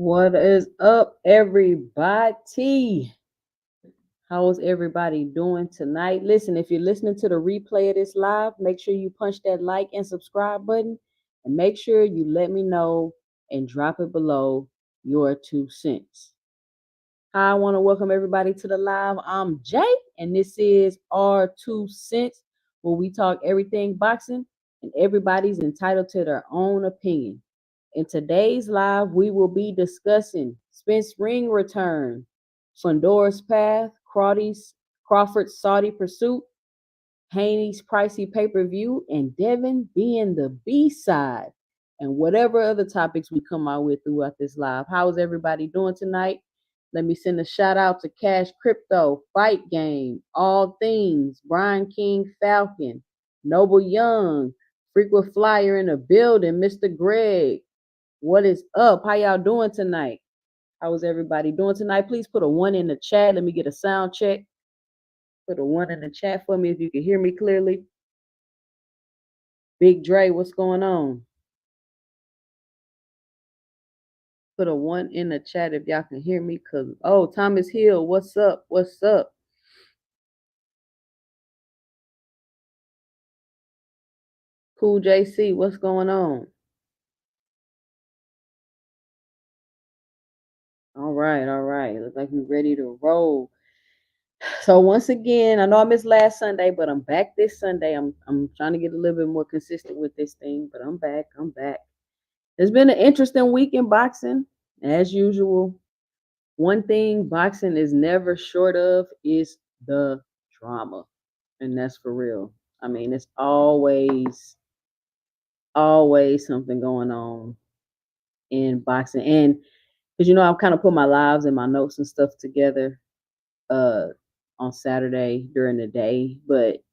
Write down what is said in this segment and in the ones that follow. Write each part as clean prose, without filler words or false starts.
What is up, everybody? How is everybody doing tonight? Listen, if you're listening to the replay of this live, make sure you punch that like and subscribe button, and make sure you let me know and drop it below your 2 cents. I want to welcome everybody to the live. I'm Jay, and this is our 2 cents, where we talk everything boxing, and everybody's entitled to their own opinion. In today's live, we will be discussing Spence ring return, Fundora's path, Crawford's Saudi pursuit, Haney's Pricey pay-per-view, and Devin being the B-side, and whatever other topics we come out with throughout this live. How's everybody doing tonight? Let me send a shout out to Cash Crypto, Fight Game, All Things, Brian King Falcon, Noble Young, Frequent Flyer in the building, Mr. Greg. What is up? How y'all doing tonight? How is everybody doing tonight? Please put a 1 in the chat. Let me get a sound check. Put a 1 in the chat for me if you can hear me clearly. Big Dre, what's going on? Put a 1 in the chat if y'all can hear me. Thomas Hill, what's up? What's up? Cool JC, what's going on? All right. Looks like we're ready to roll. So once again, I know I missed last Sunday, but I'm back this Sunday. I'm trying to get a little bit more consistent with this thing, but I'm back. It's been an interesting week in boxing, as usual. One thing boxing is never short of is the drama, and that's for real. I mean, it's always something going on in boxing, and because I've kind of put my lives and my notes and stuff together on Saturday during the day, but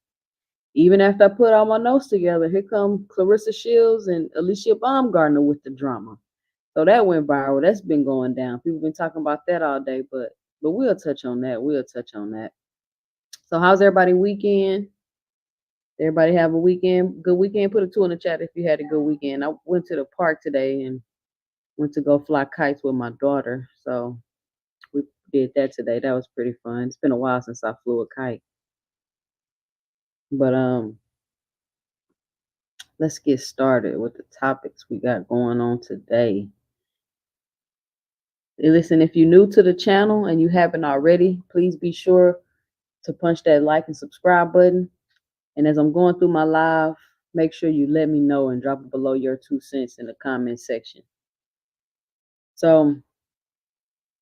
even after I put all my notes together, here come Clarissa Shields and Alicia Baumgartner with the drama. So that went viral. That's been going down. People been talking about that all day, but we'll touch on that. So how's everybody weekend? Everybody have a good weekend? Put a 2 in the chat if you had a good weekend. I went to the park today and went to go fly kites with my daughter. So we did that today. That was pretty fun. It's been a while since I flew a kite. But let's get started with the topics we got going on today. Listen, if you're new to the channel and you haven't already, please be sure to punch that like and subscribe button. And as I'm going through my live, make sure you let me know and drop it below your 2 cents in the comment section. So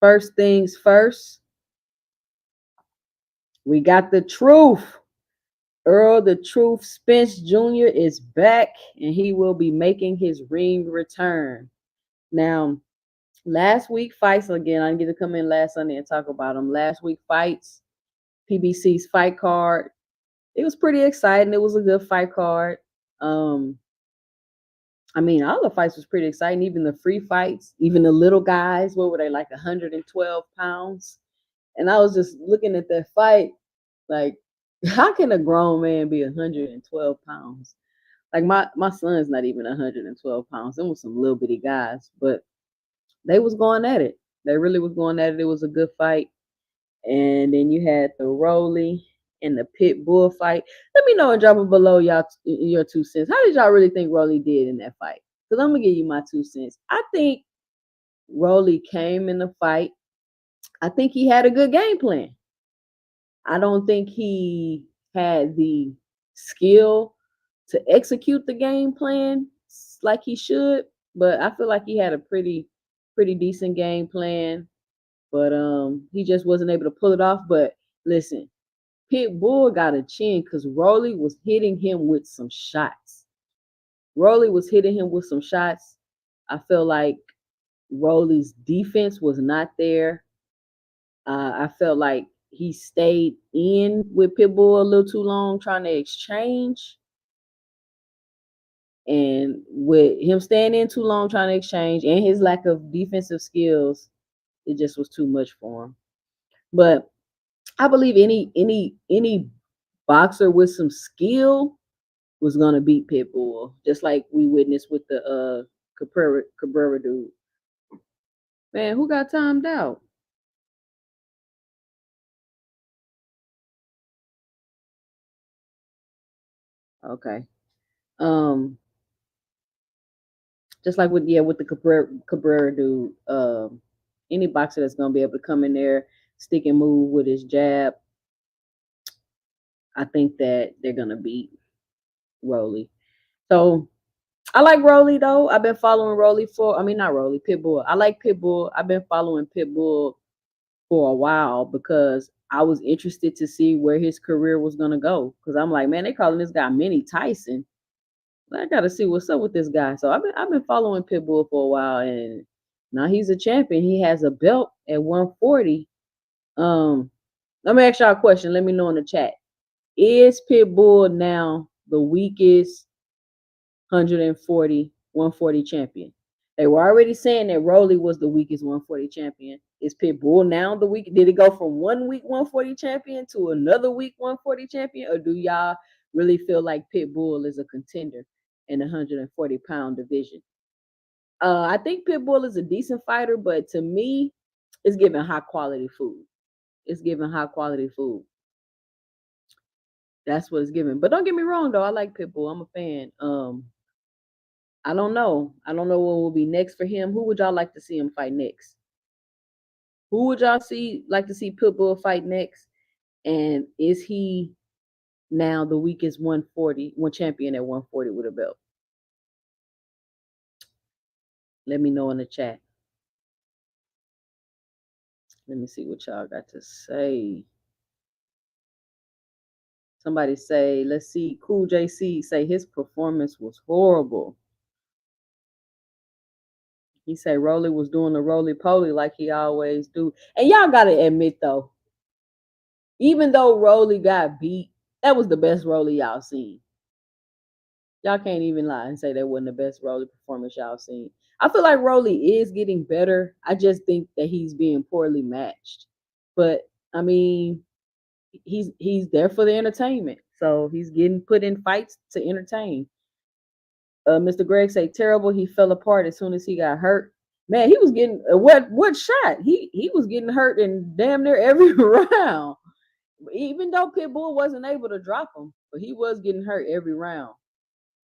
first things first, we got the truth. Errol the Truth Spence Jr. is back, and he will be making his ring return. Now, last week fights, again, I didn't get to come in last Sunday and talk about them. Last week fights, PBC's fight card, it was pretty exciting. It was a good fight card. I mean, all the fights was pretty exciting, even the free fights, even the little guys. What were they, like 112 pounds? And I was just looking at that fight, like, How can a grown man be 112 pounds? Like my son's not even 112 pounds. Them was some little bitty guys, but they was going at it. They really was going at it. It was a good fight. And then you had the Rolly and the Pit Bull fight. Let me know and drop it below y'all your 2 cents. How did y'all really think Rolly did in that fight? Because I'm gonna give you my 2 cents. I think Rolly came in the fight. I think he had a good game plan. I don't think he had the skill to execute the game plan like he should, but I feel like he had a pretty decent game plan, but he just wasn't able to pull it off. But listen, Pitbull got a chin because Rolly was hitting him with some shots. Rolly was hitting him with some shots. I feel like Rolly's defense was not there. I felt like he stayed in with Pitbull a little too long trying to exchange. And with him staying in too long trying to exchange and his lack of defensive skills, it just was too much for him. But I believe any boxer with some skill was gonna beat Pitbull, just like we witnessed with the Cabrera dude. Man, who got timed out? Okay. Um, just like with the Cabrera dude, any boxer that's gonna be able to come in there, stick and move with his jab, I think that they're gonna beat Rolly. So I like Rolly though. I've been following Rolly for, I mean not Rolly, Pitbull. I like Pitbull. I've been following Pitbull for a while because I was interested to see where his career was gonna go. Because I'm like, man, they calling this guy Mini Tyson. I gotta see what's up with this guy. So I've been following Pitbull for a while, and now he's a champion. He has a belt at 140. Um, Let me ask y'all a question. Let me know in the chat. Is Pitbull now the weakest 140 champion? They were already saying that Rolly was the weakest 140 champion. Is Pitbull now the weak? Did it go from 1 week 140 champion to another week 140 champion, or do y'all really feel like Pitbull is a contender in the 140-pound division? I think Pitbull is a decent fighter, but to me, it's giving high quality food. It's giving high quality food. That's what it's giving. But don't get me wrong though, I like Pitbull. I'm a fan. I don't know. I don't know what will be next for him. Who would y'all like to see him fight next? Who would y'all like to see Pitbull fight next? And is he now the weakest 140 one champion at 140 with a belt? Let me know in the chat. Let me see what y'all got to say. Somebody say, let's see, Cool JC say his performance was horrible. He said Rolly was doing the roly-poly like he always do. And y'all gotta admit though, even though Rolly got beat, that was the best Rolly y'all seen. Y'all can't even lie and say that wasn't the best Rolly performance y'all seen. I feel like Rolly is getting better. I just think that he's being poorly matched. But I mean, he's there for the entertainment. So he's getting put in fights to entertain. Mr. Greg say terrible. He fell apart as soon as he got hurt. Man, he was getting what shot? He was getting hurt in damn near every round. Even though Pitbull wasn't able to drop him, but he was getting hurt every round.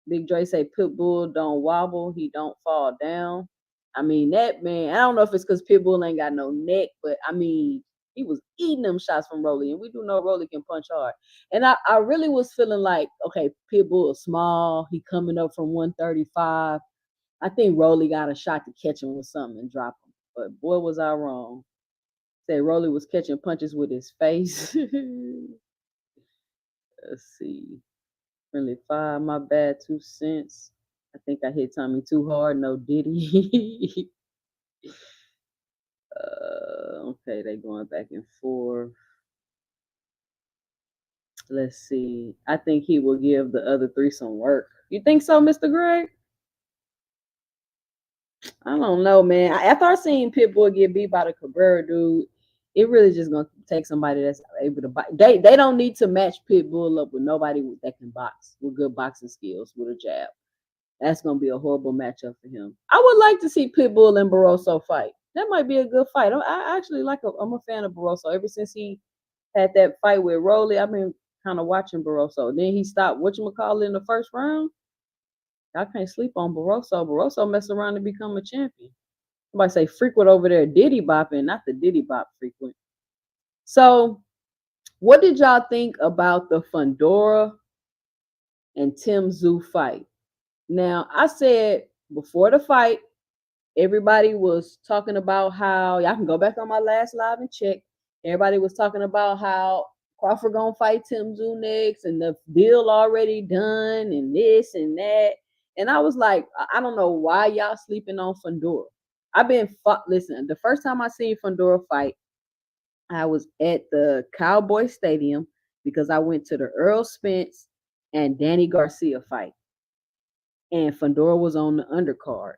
Big Dre say Pitbull don't wobble, he don't fall down. I mean, that man, I don't know if it's because Pitbull ain't got no neck, but I mean, he was eating them shots from Rolly, and we do know Rolly can punch hard. And I really was feeling like, okay, Pitbull is small, he coming up from 135. I think Rolly got a shot to catch him with something and drop him. But boy, was I wrong. Say Rolly was catching punches with his face. Let's see. Friendly fire, my bad, 2 cents. I think I hit Tommy too hard. No Diddy. Okay, they going back and forth. Let's see. I think he will give the other three some work. You think so, Mr. Greg? I don't know, man. After I seen Pitbull get beat by the Cabrera dude, it really just gonna take somebody that's able to box. They don't need to match Pitbull up with nobody that can box with good boxing skills with a jab. That's gonna be a horrible matchup for him. I would like to see Pitbull and Barroso fight. That might be a good fight. I actually I'm a fan of Barroso. Ever since he had that fight with Rolly, I've been kind of watching Barroso. Then he stopped whatchamacallit in the first round. I can't sleep on Barroso. Barroso messed around to become a champion. Somebody say frequent over there, Diddy bopping, not the Diddy bop frequent. So, what did y'all think about the Fundora and Tim Tszyu fight? Now, I said before the fight, everybody was talking about how y'all can go back on my last live and check. Everybody was talking about how Crawford gonna fight Tim Tszyu next, and the deal already done, and this and that. And I was like, I don't know why y'all sleeping on Fundora. I've been listen. The first time I seen Fundora fight, I was at the Cowboy Stadium because I went to the Errol Spence and Danny Garcia fight, and Fundora was on the undercard.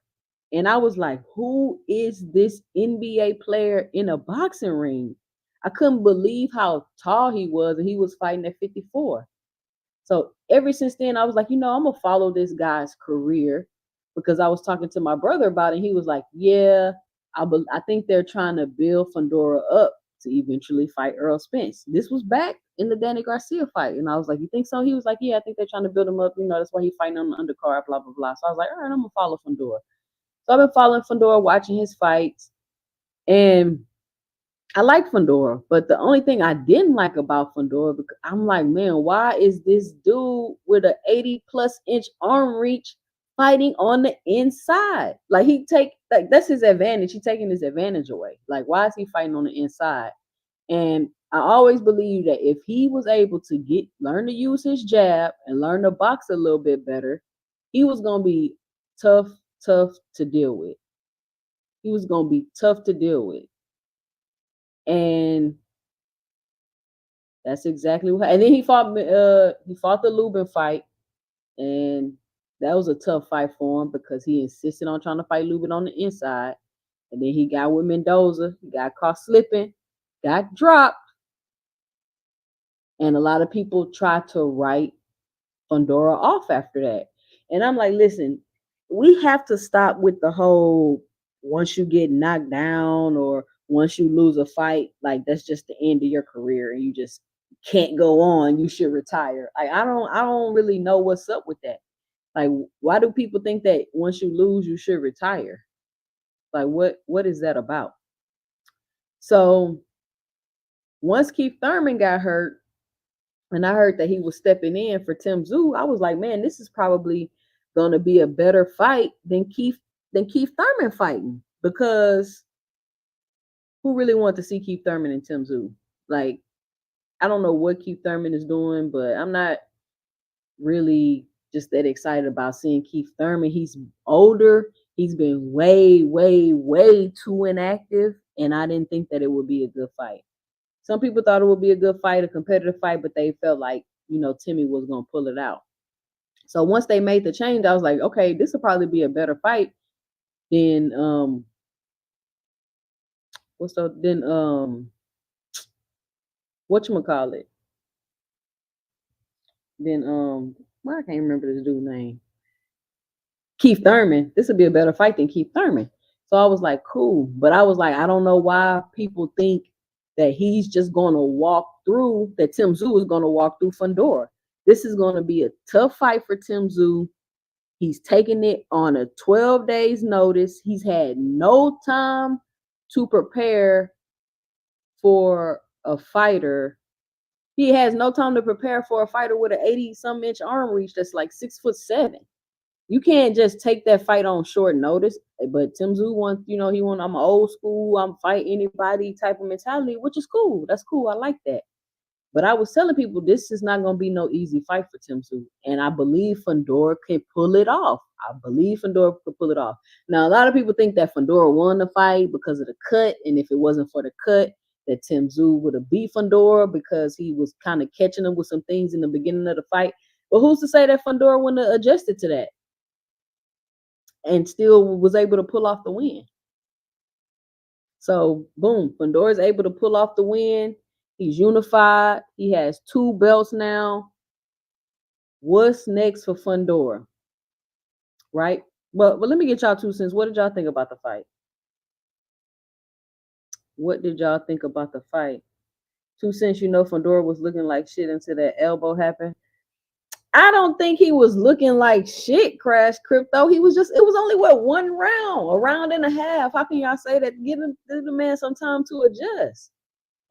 And I was like, who is this NBA player in a boxing ring? I couldn't believe how tall he was, and he was fighting at 54. So ever since then, I was like, I'm going to follow this guy's career, because I was talking to my brother about it. And he was like, yeah, I think they're trying to build Fundora up to eventually fight Errol Spence. This was back in the Danny Garcia fight. And I was like, you think so? He was like, yeah, I think they're trying to build him up. That's why he's fighting on the undercard, blah, blah, blah. So I was like, all right, I'm going to follow Fundora. So I've been following Fundora, watching his fights, and I like Fundora. But the only thing I didn't like about Fundora, because I'm like, man, why is this dude with an 80+ inch arm reach fighting on the inside? Like that's his advantage. He's taking his advantage away. Like, why is he fighting on the inside? And I always believe that if he was able to learn to use his jab and learn to box a little bit better, he was gonna be tough to deal with. He was gonna be tough to deal with. And that's exactly what. And then he fought the Lubin fight, and that was a tough fight for him because he insisted on trying to fight Lubin on the inside. And then he got with Mendoza, he got caught slipping, got dropped, and a lot of people tried to write Fundora off after that. And I'm like, listen, we have to stop with the whole once you get knocked down or once you lose a fight, like that's just the end of your career and you just can't go on. You should retire. Like I don't really know what's up with that. Like, why do people think that once you lose, you should retire? Like, what is that about? So once Keith Thurman got hurt, and I heard that he was stepping in for Tim Tszyu, I was like, man, this is probably going to be a better fight than Keith Thurman fighting, because who really wanted to see Keith Thurman and Tim Tszyu? Like, I don't know what Keith Thurman is doing, but I'm not really just that excited about seeing Keith Thurman. He's older. He's been way, way, way too inactive, and I didn't think that it would be a good fight. Some people thought it would be a good fight, a competitive fight, but they felt like, Timmy was going to pull it out. So once they made the change, I was like, okay, this will probably be a better fight than whatchamacallit. Then I can't remember this dude's name. Keith Thurman. This would be a better fight than Keith Thurman. So I was like, cool. But I was like, I don't know why people think that he's just going to walk through, that Tim Tszyu is going to walk through Fundora. This is going to be a tough fight for Tim Tszyu. He's taking it on a 12 days notice. He's had no time to prepare for a fighter. He has no time to prepare for a fighter with an 80-some inch arm reach that's like 6'7". You can't just take that fight on short notice. But Tim Tszyu wants, I'm old school, I'm fight anybody type of mentality, which is cool. That's cool. I like that. But I was telling people this is not going to be no easy fight for Tim Tszyu. And I believe Fundora can pull it off. Now, a lot of people think that Fundora won the fight because of the cut. And if it wasn't for the cut, that Tim Tszyu would have beat Fundora because he was kind of catching him with some things in the beginning of the fight. But who's to say that Fundora wouldn't have adjusted to that and still was able to pull off the win? So, boom, Fundora's able to pull off the win. He's unified. He has 2 belts now. What's next for Fundora? Right? But let me get y'all 2 cents. What did y'all think about the fight? What did y'all think about the fight? 2 cents, Fundora was looking like shit until that elbow happened. I don't think he was looking like shit, Crash Crypto. It was only one round, a round and a half. How can y'all say that? Give the man some time to adjust.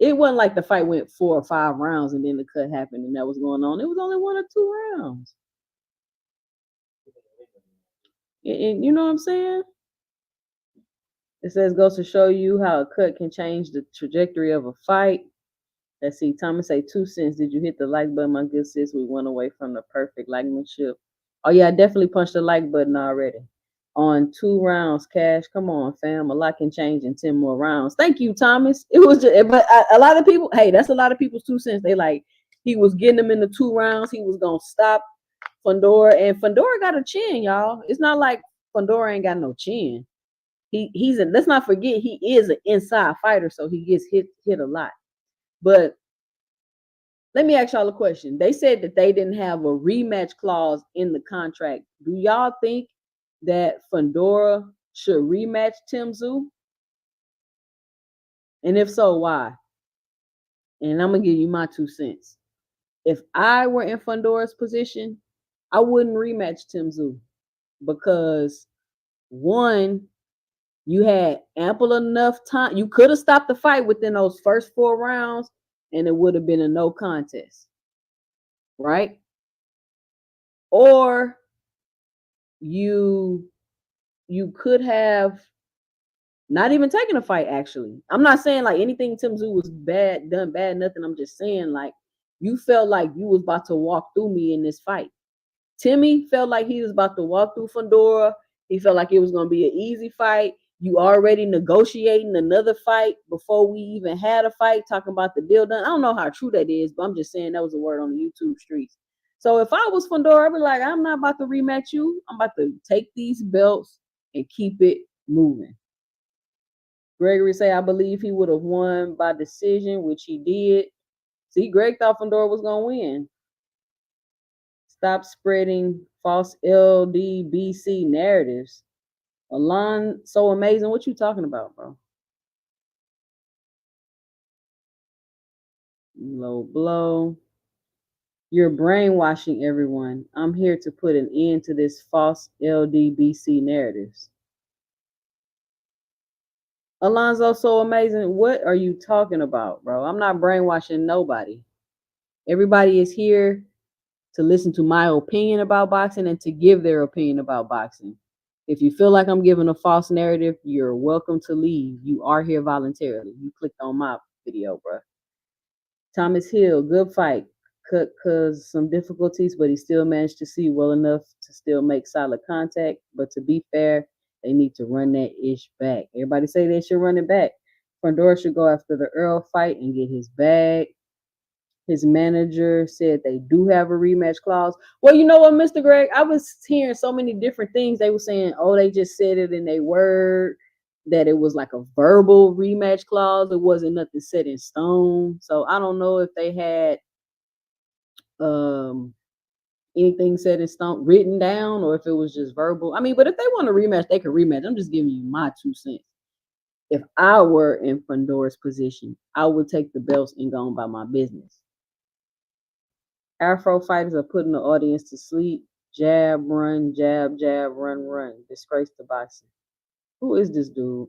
It wasn't like the fight went 4 or 5 rounds and then the cut happened and that was going on. It was only 1 or 2 rounds. And you know what I'm saying? It says, goes to show you how a cut can change the trajectory of a fight. Let's see. Thomas say 2 cents. Did you hit the like button, my good sis? We went away from the perfect likemanship. Oh yeah, I definitely punched the like button already. On 2 rounds, Cash. Come on, fam. A lot can change in 10 more rounds. Thank you, Thomas. It was just, but a lot of people. Hey, that's a lot of people's 2 cents. They like he was getting them in the 2 rounds. He was gonna stop Fundora, and Fundora got a chin, y'all. It's not like Fundora ain't got no chin. Let's not forget he is an inside fighter, so he gets hit a lot. But let me ask y'all a question. They said that they didn't have a rematch clause in the contract. Do y'all think that Fundora should rematch Tim Tszyu? And if so, why? And I'm gonna give you my 2 cents. If I were in Fundora's position, I wouldn't rematch Tim Tszyu because, one, you had ample enough time. You could have stopped the fight within those first 4 rounds, and it would have been a no contest, right? Or you could have not even taken a fight, actually. I'm not saying like anything Tim Tszyu was done bad, nothing. I'm just saying like you felt like you was about to walk through me in this fight. Timmy felt like he was about to walk through Fundora. He felt like it was going to be an easy fight. You already negotiating another fight before we even had a fight, talking about the deal done. I don't know how true that is, but I'm just saying that was a word on the YouTube streets. So if I was Fundora, I'd be like, I'm not about to rematch you. I'm about to take these belts and keep it moving. Gregory say, I believe he would have won by decision, which he did. See, Greg thought Fundora was going to win. Stop spreading false LDBC narratives. Alon, so amazing. What you talking about, bro? Low blow. You're brainwashing everyone. I'm here to put an end to this false LDBC narratives. Alonzo, so amazing. What are you talking about, bro? I'm not brainwashing nobody. Everybody is here to listen to my opinion about boxing and to give their opinion about boxing. If you feel like I'm giving a false narrative, you're welcome to leave. You are here voluntarily. You clicked on my video, bro. Thomas Hill, good fight. Cut cause some difficulties, but he still managed to see well enough to still make solid contact. But to be fair, they need to run that ish back. Everybody say they should run it back. Fundora should go after the Errol fight and get his bag. His manager said they do have a rematch clause. Well, you know what, Mr. Greg? I was hearing so many different things. They were saying, oh, they just said it in their word, that it was like a verbal rematch clause. It wasn't nothing set in stone. So I don't know if they had anything set in stone written down or if it was just verbal. I mean, but if they want a rematch, they can rematch. I'm just giving you my 2 cents. If I were in Fundora's position, I would take the belts and go on by my business. Afro fighters are putting the audience to sleep. Jab, run, jab, jab, run, run. Disgrace to boxing. Who is this dude?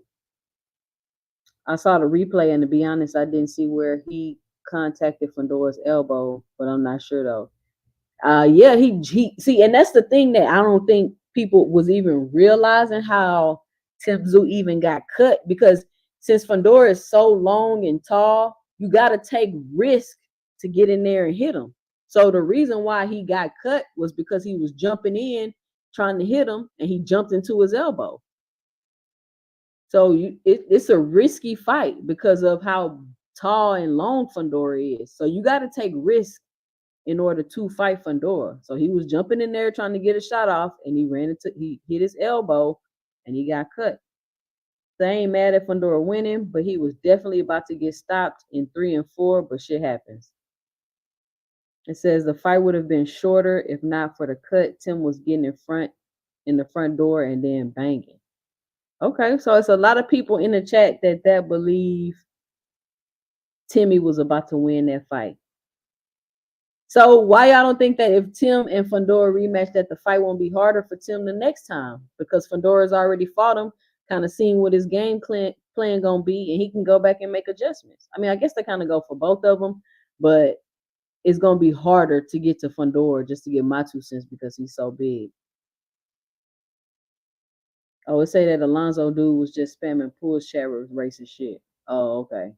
I saw the replay, and to be honest, I didn't see where he contacted Fundora's elbow, but I'm not sure though. Yeah, he see, and that's the thing that I don't think people was even realizing how Tim Tszyu even got cut, because since Fundora is so long and tall, you got to take risk to get in there and hit him. So the reason why he got cut was because he was jumping in trying to hit him, and he jumped into his elbow. So it's a risky fight because of how tall and long Fundora is. So you got to take risk in order to fight Fundora. So he was jumping in there trying to get a shot off, and he hit his elbow, and he got cut. They ain't mad at Fundora winning, but he was definitely about to get stopped in 3 and 4, but shit happens. It says the fight would have been shorter if not for the cut. Tim was getting in the front door and then banging. Okay, so it's a lot of people in the chat that believe Timmy was about to win that fight. So why y'all don't think that if Tim and Fundora rematch that the fight won't be harder for Tim the next time? Because Fundora's already fought him, kind of seeing what his game plan gonna be, and he can go back and make adjustments. I mean, I guess they kind of go for both of them, but it's gonna be harder to get to Fundora, just to get my 2 cents, because he's so big. I would say that Alonzo dude was just spamming Pools chat with racist shit. Oh, okay.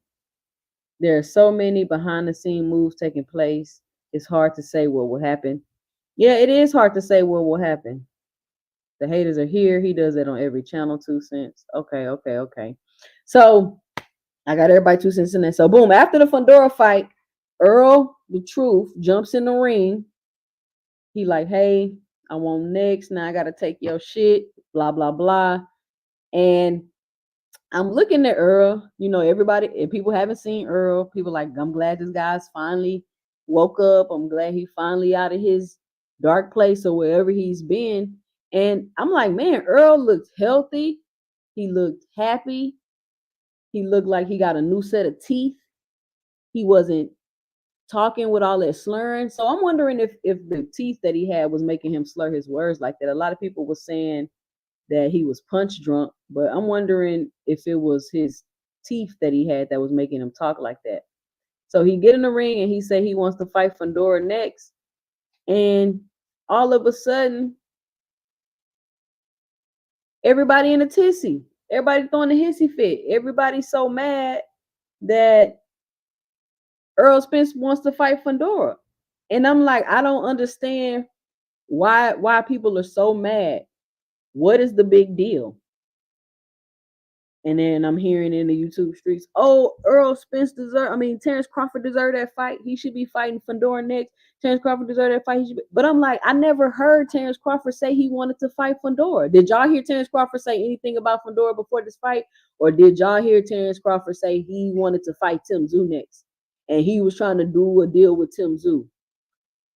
There are so many behind the scene moves taking place. It's hard to say what will happen. Yeah, it is hard to say what will happen. The haters are here. He does that on every channel. 2 cents. Okay. So I got everybody 2 cents in there. So boom, after the Fundora fight, Earl the Truth jumps in the ring. He like, hey, I want next. Now I gotta take your shit. Blah blah blah. And I'm looking at Earl. You know, everybody and people haven't seen Earl. People like, I'm glad this guy's finally woke up. I'm glad he finally out of his dark place or wherever he's been. And I'm like, man, Earl looked healthy. He looked happy. He looked like he got a new set of teeth. He wasn't talking with all that slurring. So I'm wondering if the teeth that he had was making him slur his words like that. A lot of people were saying that he was punch drunk, but I'm wondering if it was his teeth that he had that was making him talk like that. So he get in the ring and he said he wants to fight Fundora next. And all of a sudden, everybody in a tizzy. Everybody throwing a hissy fit. Everybody's so mad that Errol Spence wants to fight Fundora. And I'm like, I don't understand why people are so mad. What is the big deal? And then I'm hearing in the YouTube streets, oh, Terence Crawford deserved that fight. He should be fighting Fundora next. Terence Crawford deserved that fight. But I'm like, I never heard Terence Crawford say he wanted to fight Fundora. Did y'all hear Terence Crawford say anything about Fundora before this fight? Or did y'all hear Terence Crawford say he wanted to fight Tim Tszyu next? And he was trying to do a deal with Tim Tszyu.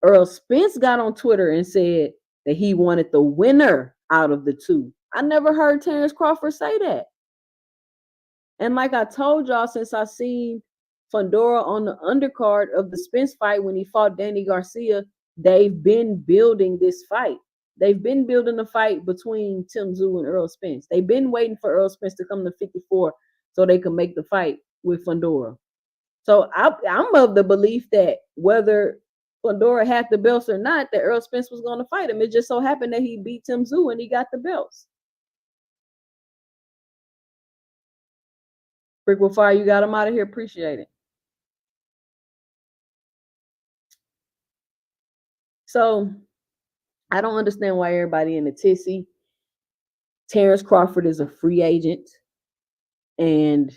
Errol Spence got on Twitter and said that he wanted the winner out of the two. I never heard Terence Crawford say that. And like I told y'all, since I seen Fundora on the undercard of the Spence fight when he fought Danny Garcia, they've been building this fight. They've been building the fight between Tim Tszyu and Errol Spence. They've been waiting for Errol Spence to come to 54 so they can make the fight with Fundora. So I'm of the belief that whether Fundora had the belts or not, that Errol Spence was going to fight him. It just so happened that he beat Tim Tszyu and he got the belts. Brick with Fire, you got him out of here. Appreciate it. So I don't understand why everybody in the tizzy. Terence Crawford is a free agent. And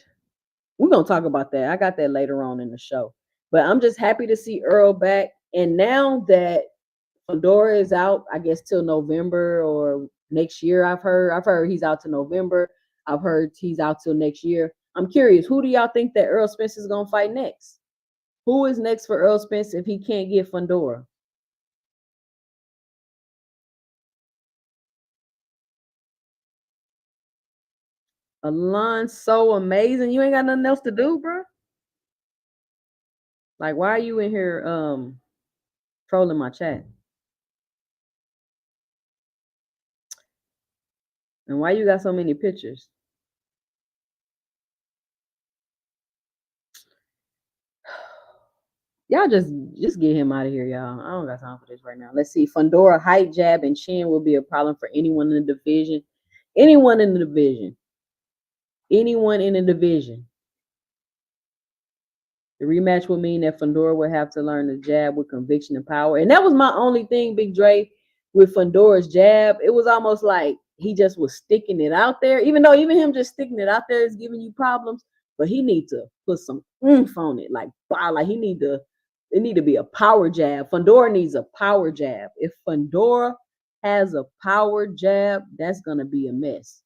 we're going to talk about that. I got that later on in the show. But I'm just happy to see Earl back. And now that Fundora is out, I guess till November or next year, I've heard he's out to November. I've heard he's out till next year. I'm curious, who do y'all think that Errol Spence is going to fight next? Who is next for Errol Spence if he can't get Fundora? Alon's so amazing. You ain't got nothing else to do, bro? Like, why are you in here trolling my chat? And why you got so many pictures? Y'all just get him out of here, y'all. I don't got time for this right now. Let's see. Fundora height, jab, and chin will be a problem for anyone in the division. Anyone in the division. Anyone in the division. The rematch will mean that Fundora will have to learn the jab with conviction and power. And that was my only thing, Big Dre, with Fundora's jab. It was almost like he just was sticking it out there. Even though even him just sticking it out there is giving you problems. But he needs to put some oomph on it. Like it need to be a power jab. Fundora needs a power jab. If Fundora has a power jab, that's going to be a mess.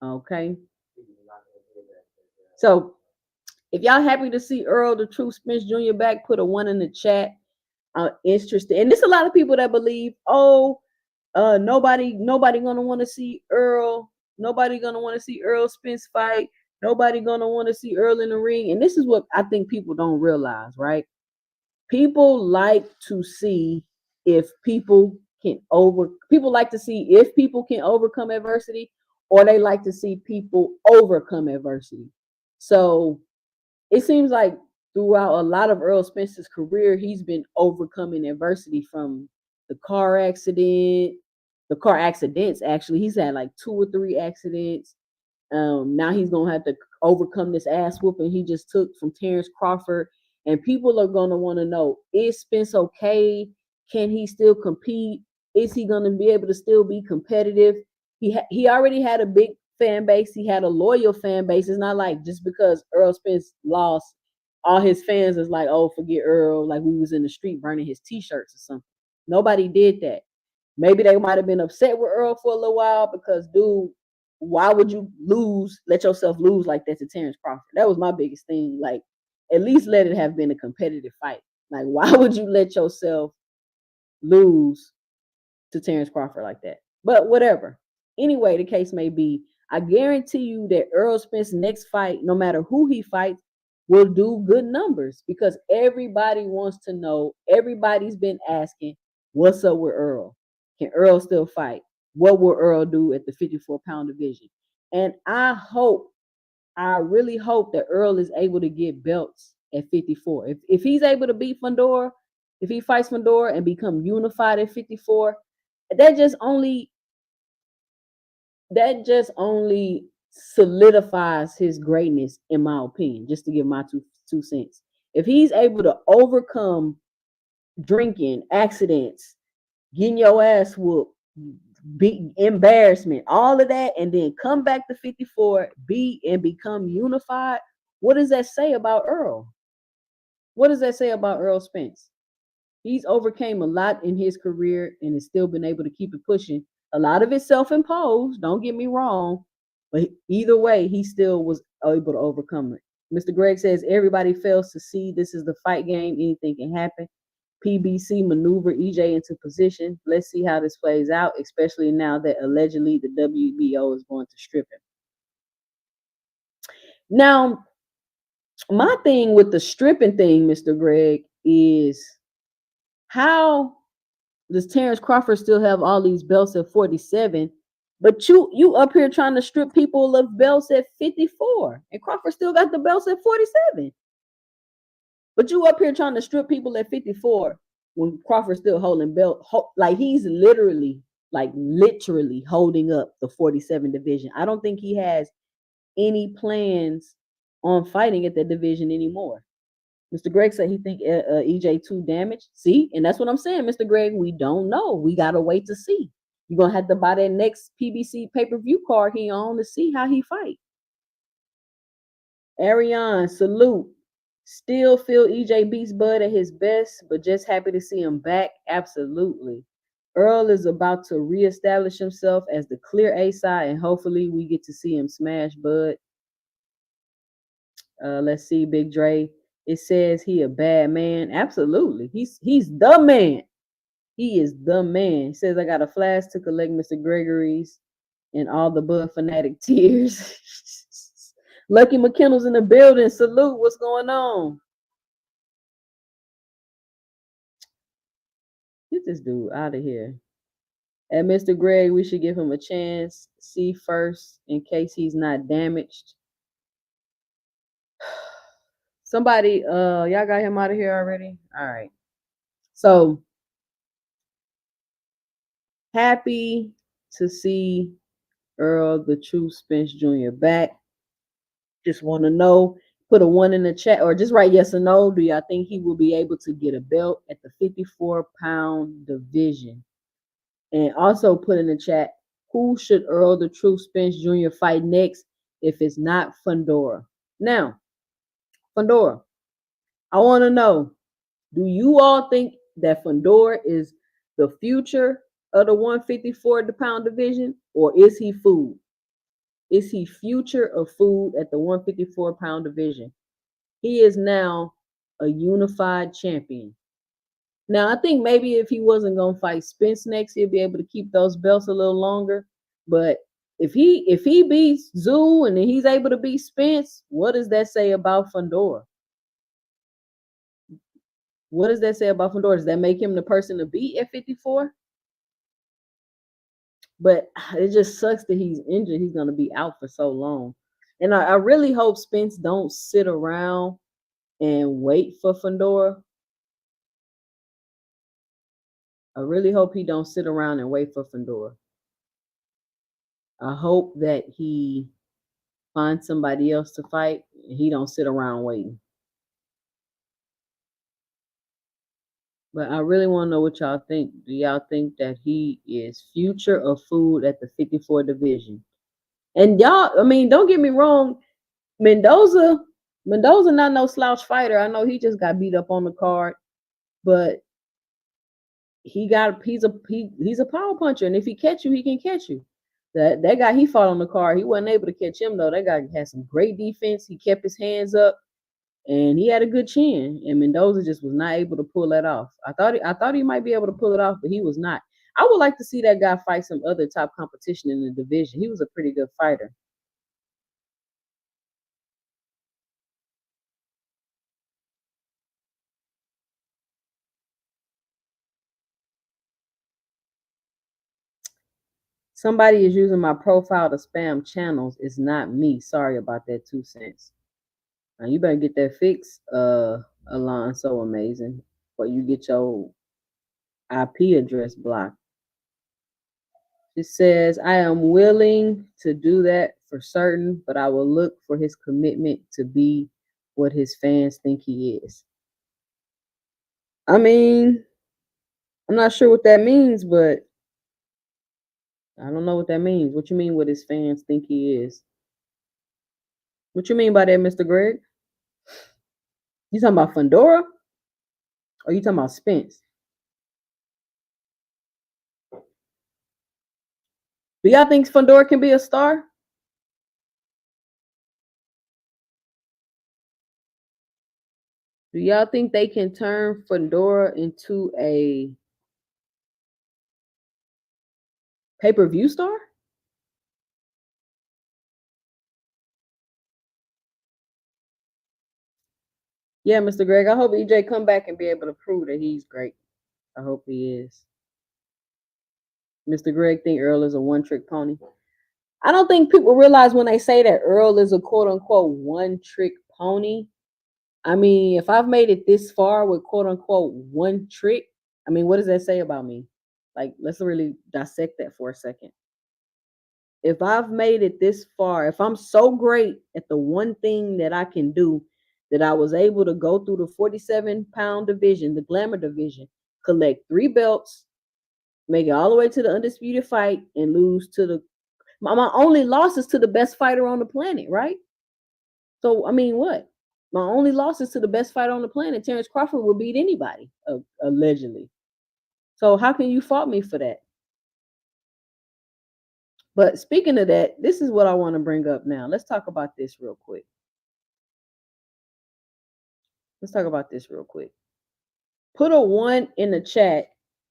Okay. So if y'all happy to see Errol the True Spence Jr. back, put a 1 in the chat. Interested. And there's a lot of people that believe, nobody gonna want to see Errol. Nobody gonna want to see Errol Spence fight. Nobody gonna want to see Errol in the ring. And this is what I think people don't realize, right? People like to see if people like to see if people can overcome adversity, or they like to see people overcome adversity. So it seems like throughout a lot of Errol Spence's career, he's been overcoming adversity from the car accident, the car accidents. Actually, he's had like 2 or 3 accidents. Now he's gonna have to overcome this ass whooping he just took from Terence Crawford, and people are gonna want to know: is Spence okay? Can he still compete? Is he gonna be able to still be competitive? He already had a big fan base. He had a loyal fan base. It's not like just because Errol Spence lost, all his fans is like, oh, forget Errol. Like we was in the street burning his t-shirts or something. Nobody did that. Maybe they might have been upset with Earl for a little while because, dude, why would you let yourself lose like that to Terence Crawford? That was my biggest thing. Like, at least let it have been a competitive fight. Like, why would you let yourself lose to Terence Crawford like that? But whatever. Anyway, the case may be, I guarantee you that Errol Spence's next fight, no matter who he fights, will do good numbers because everybody wants to know. Everybody's been asking, what's up with Errol? Can Earl still fight? What will Earl do at the 54-pound division? And I really hope that Earl is able to get belts at 54. If he's able to beat Fundora, if he fights Fundora and become unified at 54, that just only solidifies his greatness, in my opinion, just to give my two cents. If he's able to overcome drinking, accidents, getting your ass whooped, be embarrassment, all of that, and then come back to 54, be and become unified, what does that say about Earl? What does that say about Errol Spence? He's overcame a lot in his career and has still been able to keep it pushing. A lot of it self-imposed, don't get me wrong, but either way, he still was able to overcome it. Mr. Greg says everybody fails to see this is the fight game. Anything can happen. PBC maneuver EJ into position. Let's see how this plays out, especially now that allegedly the WBO is going to strip him. Now, my thing with the stripping thing, Mr. Greg, is how does Terence Crawford still have all these belts at 47, but you up here trying to strip people of belts at 54, and Crawford still got the belts at 47. But you up here trying to strip people at 54 when Crawford's still holding belt, like he's literally holding up the 47 division. I don't think he has any plans on fighting at that division anymore. Mr. Greg said he think EJ too damaged. See, and that's what I'm saying, Mr. Greg. We don't know. We gotta wait to see. You're gonna have to buy that next PBC pay-per-view card he on to see how he fight. Ariane, salute. Still feel EJ beats Bud at his best, but just happy to see him back. Absolutely. Earl is about to reestablish himself as the clear A side, and hopefully we get to see him smash Bud. Let's see, Big Dre. It says he a bad man. Absolutely. He's the man. He is the man. He says I got a flash to collect Mr. Gregory's and all the Bud fanatic tears. Lucky McKinnell's in the building. Salute. What's going on? Get this dude out of here. And Mr. Greg, we should give him a chance. See first in case he's not damaged. Somebody, y'all got him out of here already? All right. So happy to see Errol the True Spence Jr. back. Just want to know, put a 1 in the chat or just write yes or no. Do y'all think he will be able to get a belt at the 54-pound division? And also put in the chat, who should Errol the True Spence Jr. fight next if it's not Fundora? Now, Fundora, I want to know, do you all think that Fundora is the future of the 154-pound division, or is he food? Is he future of food at the 154-pound division? He is now a unified champion. Now, I think maybe if he wasn't going to fight Spence next, he'll be able to keep those belts a little longer. But if he beats Zoo and then he's able to beat Spence, what does that say about Fundora? What does that say about Fundora? Does that make him the person to beat at 54? But it just sucks that he's injured. He's going to be out for so long. And I really hope Spence don't sit around and wait for Fundora. I really hope he don't sit around and wait for Fundora. I hope that he finds somebody else to fight and he don't sit around waiting. But I really want to know what y'all think. Do y'all think that he is future of food at the 54 division? And y'all, I mean, don't get me wrong, Mendoza not no slouch fighter. I know he just got beat up on the card, but he's a power puncher, and if he catch you, he can catch you. That guy he fought on the card, he wasn't able to catch him though. That guy had some great defense. He kept his hands up, and he had a good chin. And Mendoza just was not able to pull that off. I thought he might be able to pull it off, but he was not. I would like to see that guy fight some other top competition in the division. He was a pretty good fighter. Somebody is using my profile to spam channels. It's not me. Sorry about that 2 cents. Now you better get that fixed, Alon. So amazing. But you get your IP address blocked. It says, I am willing to do that for certain, but I will look for his commitment to be what his fans think he is. I mean, I'm not sure what that means, but I don't know what that means. What you mean what his fans think he is? What you mean by that, Mr. Greg? You talking about Fundora? Or you talking about Spence? Do y'all think Fundora can be a star? Do y'all think they can turn Fundora into a pay-per-view star? Yeah, Mr. Greg. I hope EJ come back and be able to prove that he's great. I hope he is. Mr. Greg think Earl is a one-trick pony. I don't think people realize when they say that Earl is a quote-unquote one-trick pony. I mean, if I've made it this far with quote-unquote one trick, I mean, what does that say about me? Like, let's really dissect that for a second. If I've made it this far, if I'm so great at the one thing that I can do, that I was able to go through the 47-pound division, the glamour division, collect 3 belts, make it all the way to the undisputed fight, and lose to my only loss is to the best fighter on the planet, right? So, I mean, what? My only loss is to the best fighter on the planet. Terence Crawford will beat anybody, allegedly. So how can you fault me for that? But speaking of that, this is what I want to bring up now. Let's talk about this real quick. Put a 1 in the chat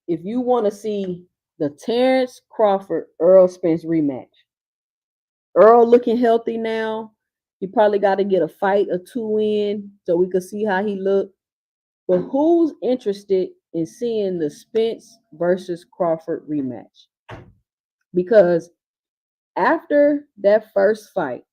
if you want to see the Terence Crawford Errol Spence rematch. Earl looking healthy now. He probably got to get a fight or 2 in so we could see how he looked. But who's interested in seeing the Spence versus Crawford rematch? Because after that first fight,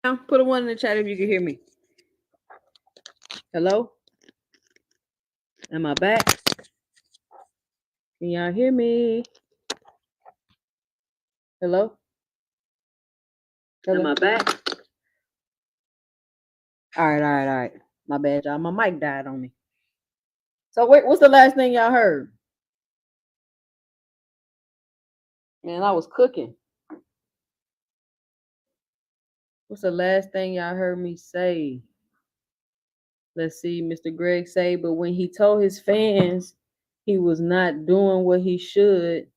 Now, put a 1 in the chat if you can hear me. Hello? Am I back? Can y'all hear me? Hello? Am I back? All right. My bad, y'all. My mic died on me. So what's the last thing y'all heard? Man, I was cooking. What's the last thing y'all heard me say? Let's see, Mr. Greg say, but when he told his fans he was not doing what he should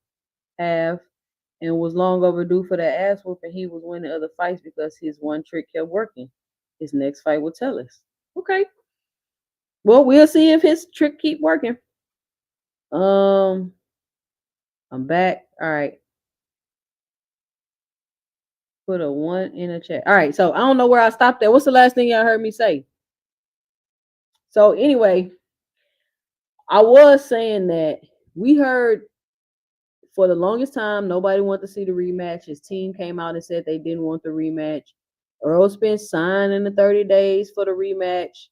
have and was long overdue for that ass whooping, he was winning other fights because his one trick kept working. His next fight will tell us. Okay. Well, we'll see if his trick keep working. I'm back. All right. Put a 1 in the chat. All right. So I don't know where I stopped at. What's the last thing y'all heard me say? So anyway, I was saying that we heard for the longest time nobody wanted to see the rematch. His team came out and said they didn't want the rematch. Errol Spence signed in the 30 days for the rematch.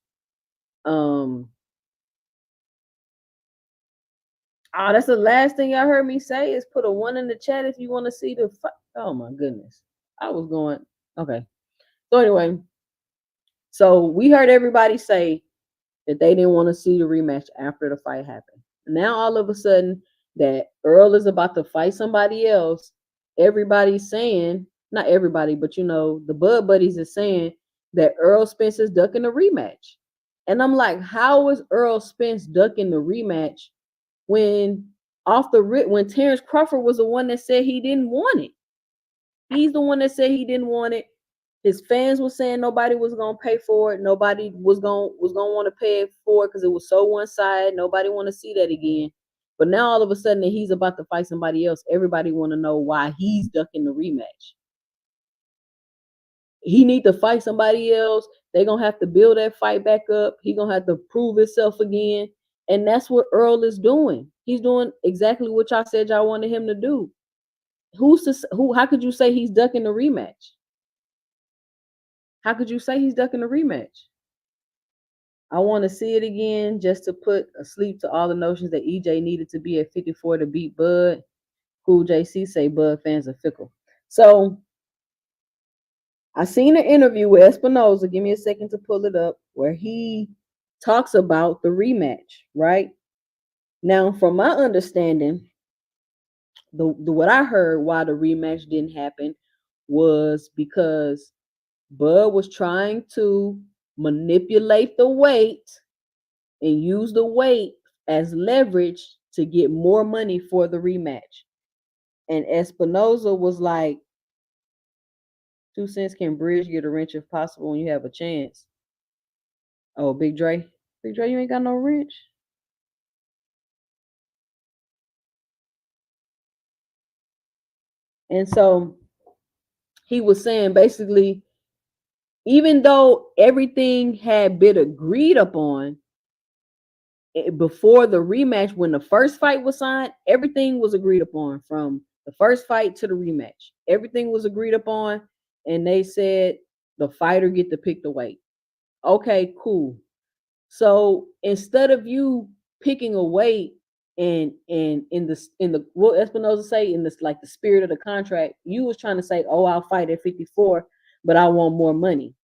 That's the last thing y'all heard me say is put a 1 in the chat if you want to see the fight. Oh my goodness. I was going, okay. So anyway, so we heard everybody say that they didn't want to see the rematch after the fight happened. Now all of a sudden that Earl is about to fight somebody else, everybody's saying, not everybody, but the Bud Buddies is saying that Errol Spence is ducking the rematch. And I'm like, how is Errol Spence ducking the rematch when when Terence Crawford was the one that said he didn't want it? He's the one that said he didn't want it. His fans were saying nobody was gonna pay for it. Nobody was gonna want to pay for it because it was so one-sided. Nobody want to see that again. But now all of a sudden that he's about to fight somebody else, everybody want to know why he's ducking the rematch. He need to fight somebody else. They're gonna have to build that fight back up. He gonna have to prove himself again. And that's what Earl is doing. He's doing exactly what y'all said y'all wanted him to do. How could you say he's ducking the rematch? How could you say he's ducking the rematch? I want to see it again just to put a sleep to all the notions that EJ needed to be at 54 to beat Bud. Cool JC say Bud fans are fickle. So I seen an interview with Espinoza. Give me a second to pull it up, where he talks about the rematch, right? Now, from my understanding, the what I heard why the rematch didn't happen was because Bud was trying to manipulate the weight and use the weight as leverage to get more money for the rematch. And Espinoza was like, 2 cents can bridge, get a wrench if possible when you have a chance. Oh, Big Dre, you ain't got no wrench. And so he was saying basically, even though everything had been agreed upon before the rematch, when the first fight was signed, everything was agreed upon from the first fight to the rematch. Everything was agreed upon, and they said the fighter get to pick the weight. Okay, cool. So instead of you picking a weight and in the what Espinoza say in this, like, the spirit of the contract, you was trying to say, oh, I'll fight at 54, but I want more money.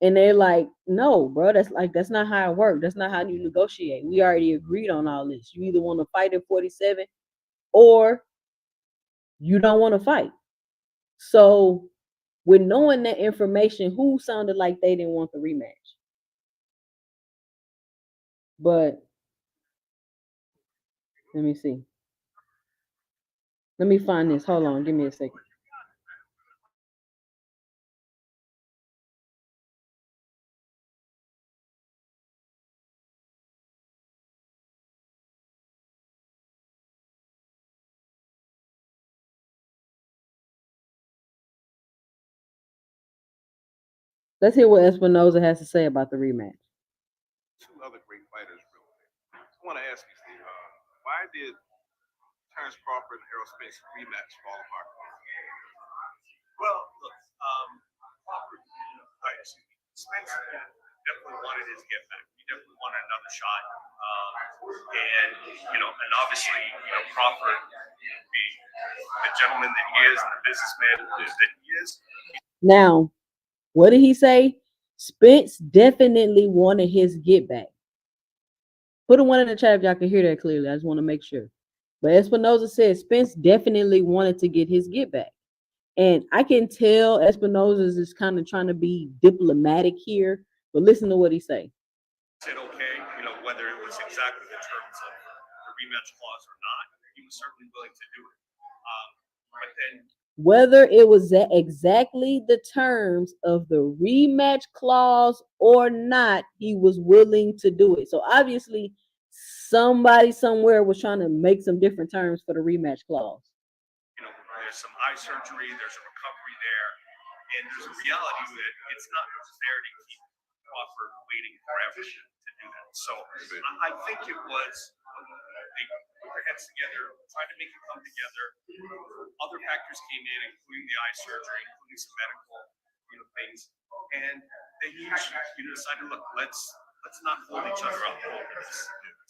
And they're like, no, bro, that's not how it works. That's not how you negotiate. We already agreed on all this. You either want to fight at 47 or you don't want to fight. So with knowing that information, who sounded like they didn't want the rematch? But let me see. Let me find this. Hold on. Give me a second. Let's hear what Espinoza has to say about the rematch. Two other great fighters, real quick. I want to ask you, Steve, why did Terence Crawford and Errol Spence rematch fall apart? Well, look, Crawford, Spence definitely wanted his get back. He definitely wanted another shot. And obviously, Crawford, the gentleman that he is and the businessman that he is. Now, what did he say? Spence definitely wanted his get back. Put a one in the chat if y'all can hear that clearly. I just want to make sure. But Espinoza said Spence definitely wanted to get his get back. And I can tell Espinoza is kind of trying to be diplomatic here, but listen to what he say. Said okay, whether it was exactly the terms of the rematch clause or not, he was certainly willing to do it. But then whether it was exactly the terms of the rematch clause or not, he was willing to do it. So obviously, somebody somewhere was trying to make some different terms for the rematch clause. There's some eye surgery, there's a recovery there, and there's a reality that it's not fair to keep Crawford waiting forever to do that. So I think it was they put their heads together, tried to make it come together. Other factors came in, including the eye surgery, including some medical things, and they decided, look, let's not hold each other up.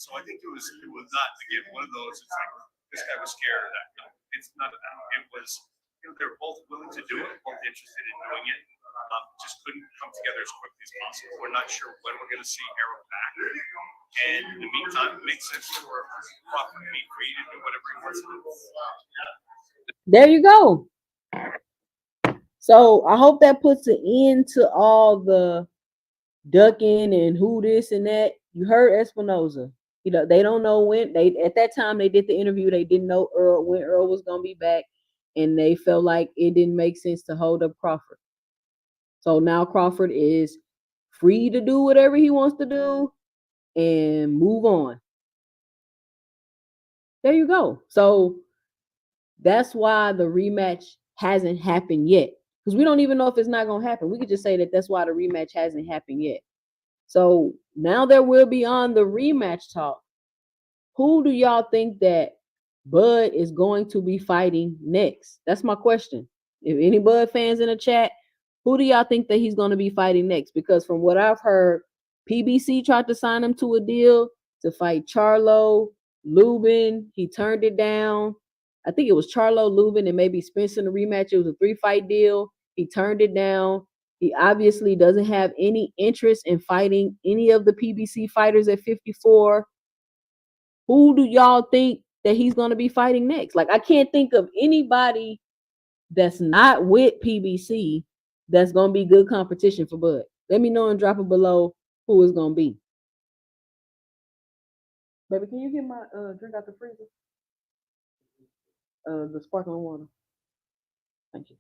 So I think it was not, again, one of those. It's like this guy was scared of that. No, it's not. It was they were both willing to do it, both interested in doing it. Just couldn't come together as quickly as possible. We're not sure when we're going to see Errol back. And in the meantime, it makes sense for Crawford to be free to do whatever he wants to do. There you go. So I hope that puts an end to all the ducking and who this and that. You heard Espinoza. They don't know when. At that time they did the interview. They didn't know when Errol was going to be back, and they felt like it didn't make sense to hold up Crawford. So now Crawford is free to do whatever he wants to do and move on. There you go. So that's why the rematch hasn't happened yet. Because we don't even know if it's not going to happen. We could just say that that's why the rematch hasn't happened yet. So now that we're beyond the rematch talk, who do y'all think that Bud is going to be fighting next? That's my question. If any Bud fans in the chat, who do y'all think that he's going to be fighting next? Because from what I've heard, PBC tried to sign him to a deal to fight Charlo, Lubin. He turned it down. I think it was Charlo, Lubin, and maybe Spence in the rematch. It was a 3-fight deal. He turned it down. He obviously doesn't have any interest in fighting any of the PBC fighters at 54. Who do y'all think that he's going to be fighting next? Like, I can't think of anybody that's not with PBC that's going to be good competition for Bud. Let me know and drop it below who it's going to be. Baby, can you get my drink out the freezer? The sparkling water. Thank you.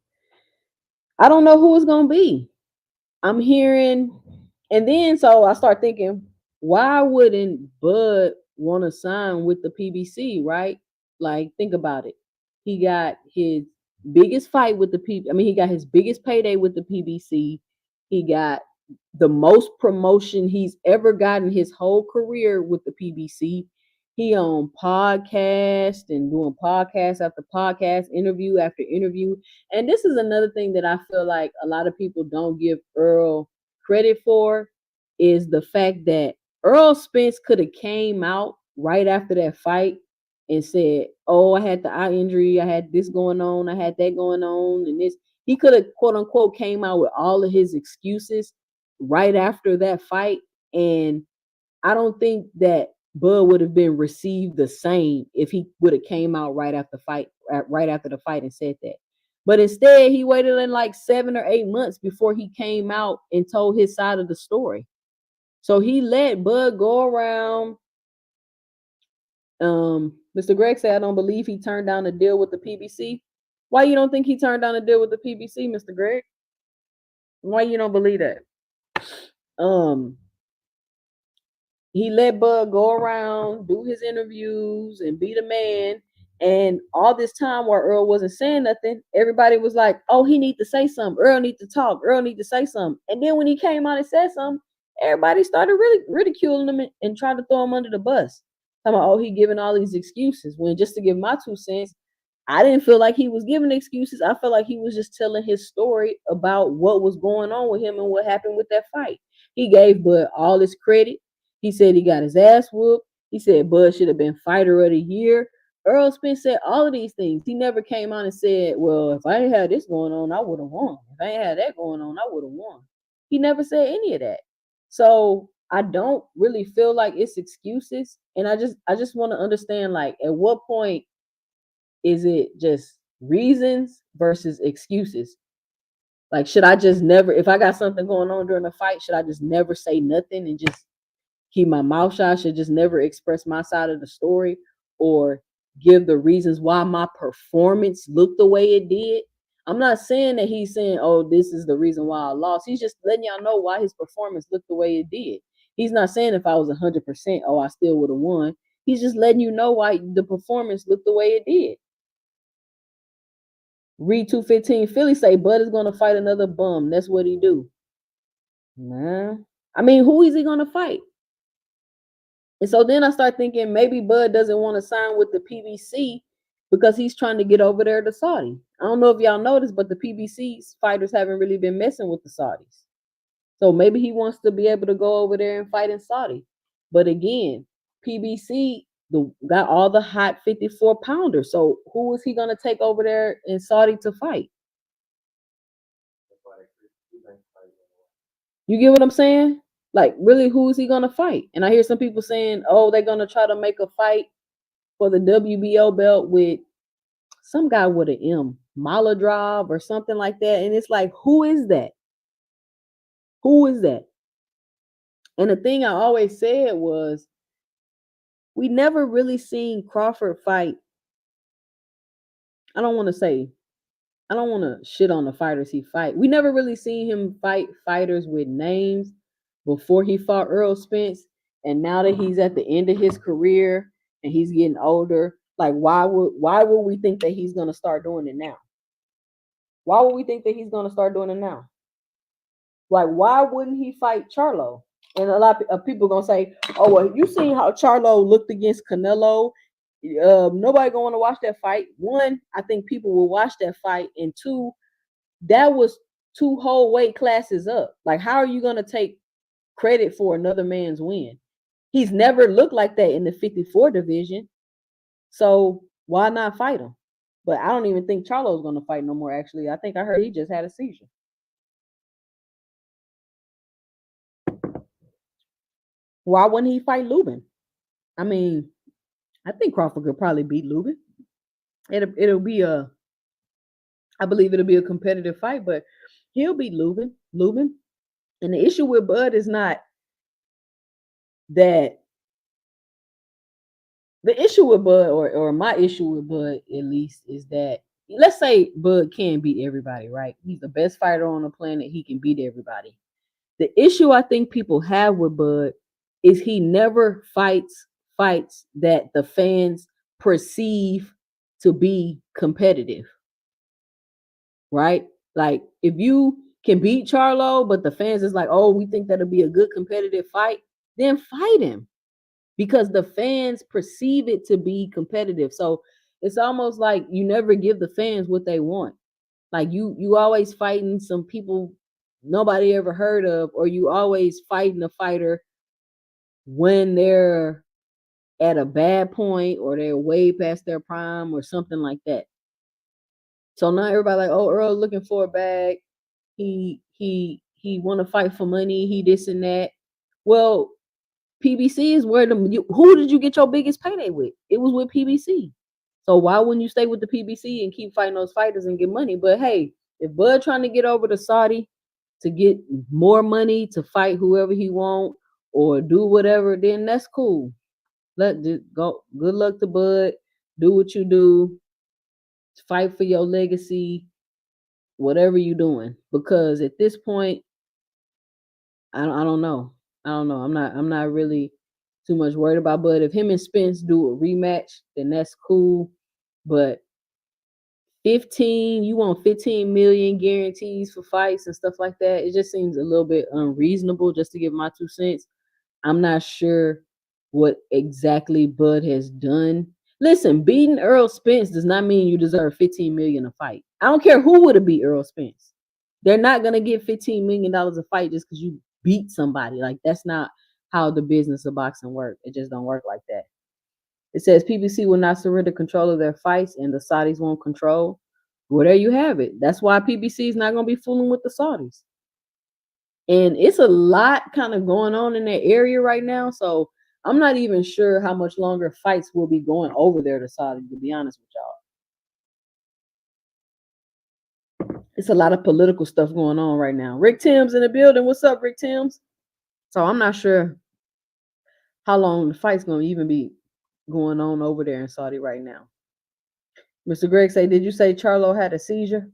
I don't know who it's going to be. I'm hearing, and then so I start thinking, why wouldn't Bud want to sign with the PBC, right? Like, think about it. He got his biggest fight with the he got his biggest payday with the PBC. He got the most promotion he's ever gotten his whole career with the PBC. He on podcast and doing podcast after podcast, interview after interview. And this is another thing that I feel like a lot of people don't give Errol credit for, is the fact that Errol Spence could have came out right after that fight and said, oh, I had the eye injury, I had this going on, I had that going on, and this. He could have, quote unquote, came out with all of his excuses right after that fight. And I don't think that Bud would have been received the same if he would have came out right after the fight and said that. But instead, he waited in like 7 or 8 months before he came out and told his side of the story. So he let Bud go around. Mr. Greg said, I don't believe he turned down a deal with the PBC. Why you don't think he turned down a deal with the PBC, Mr. Greg? Why you don't believe that? He let Bud go around, do his interviews, and be the man. And all this time while Earl wasn't saying nothing, everybody was like, oh, he need to say something. Earl need to talk. Earl need to say something. And then when he came out and said something, everybody started really ridiculing him and tried to throw him under the bus. Talking about, oh, he giving all these excuses. When, just to give my 2 cents, I didn't feel like he was giving excuses. I felt like he was just telling his story about what was going on with him and what happened with that fight. He gave Bud all his credit. He said he got his ass whooped. He said Bud should have been fighter of the year. Errol Spence said all of these things. He never came out and said, well, if I ain't had this going on, I would have won. If I ain't had that going on, I would have won. He never said any of that. So I don't really feel like it's excuses. And I just want to understand, like, at what point is it just reasons versus excuses? Like, should I just never, if I got something going on during a fight, should I just never say nothing and just keep my mouth shut? I should just never express my side of the story or give the reasons why my performance looked the way it did. I'm not saying that he's saying, oh, this is the reason why I lost. He's just letting y'all know why his performance looked the way it did. He's not saying if I was 100%, oh, I still would have won. He's just letting you know why the performance looked the way it did. Read 215 Philly say Bud is gonna fight another bum. That's what he do. Nah. I mean, who is he gonna fight? And so then I start thinking maybe Bud doesn't want to sign with the PBC because he's trying to get over there to Saudi. I don't know if y'all noticed, but the PBC fighters haven't really been messing with the Saudis. So maybe he wants to be able to go over there and fight in Saudi. But again, PBC got all the hot 54 pounders. So who is he going to take over there in Saudi to fight? You get what I'm saying? Like, really, who is he going to fight? And I hear some people saying, oh, they're going to try to make a fight for the WBO belt with some guy with an M, Maladrov or something like that. And it's like, who is that? Who is that? And the thing I always said was, we never really seen Crawford fight. I don't want to shit on the fighters he fight. We never really seen him fight fighters with names before he fought Errol Spence. And now that he's at the end of his career and he's getting older, like, why would we think that he's gonna start doing it now? Why would we think that he's gonna start doing it now? Like, why wouldn't he fight Charlo? And a lot of people gonna say, "Oh, well, you seen how Charlo looked against Canelo? Nobody gonna want to watch that fight." One, I think people will watch that fight, and two, that was 2 whole weight classes up. Like, how are you gonna take credit for another man's win? He's never looked like that in the 54 division, so why not fight him? But I don't even think Charlo's gonna fight no more. Actually, I think I heard he just had a seizure. Why wouldn't he fight Lubin? I mean, I think Crawford could probably beat Lubin. It'll be I believe it'll be a competitive fight, but he'll beat Lubin. And the issue with Bud is not that. The issue with Bud, or my issue with Bud at least, is that, let's say Bud can beat everybody, right? He's the best fighter on the planet. He can beat everybody. The issue I think people have with Bud is he never fights that the fans perceive to be competitive, right? Like, if you can beat Charlo, but the fans is like, oh, we think that'll be a good competitive fight, then fight him, because the fans perceive it to be competitive. So it's almost like you never give the fans what they want. Like, you always fighting some people nobody ever heard of, or you always fighting a fighter when they're at a bad point or they're way past their prime or something like that. So now everybody like, oh, Earl looking for a bag. He want to fight for money. He this and that. Well, PBC is where who did you get your biggest payday with? It was with PBC. So why wouldn't you stay with the PBC and keep fighting those fighters and get money? But hey, if Bud trying to get over to Saudi to get more money to fight whoever he want or do whatever, then that's cool. Let just go. Good luck to Bud. Do what you do. Fight for your legacy. Whatever you doing, because at this point, I don't know. I'm not really too much worried about Bud. If him and Spence do a rematch, then that's cool. But 15, you want 15 million guarantees for fights and stuff like that. It just seems a little bit unreasonable, just to give my 2 cents. I'm not sure what exactly Bud has done. Listen, beating Errol Spence does not mean you deserve $15 million a fight. I don't care who would have beat Errol Spence. They're not gonna get $15 million a fight just because you beat somebody. Like that's not how the business of boxing works. It just don't work like that. It says PBC will not surrender control of their fights and the Saudis won't control. Well, there you have it. That's why PBC is not gonna be fooling with the Saudis. And it's a lot kind of going on in that area right now. So I'm not even sure how much longer fights will be going over there to Saudi, to be honest with y'all. It's a lot of political stuff going on right now. Rick Timms in the building. What's up, Rick Timms? So I'm not sure how long the fight's going to even be going on over there in Saudi right now. Mr. Greg say, did you say Charlo had a seizure?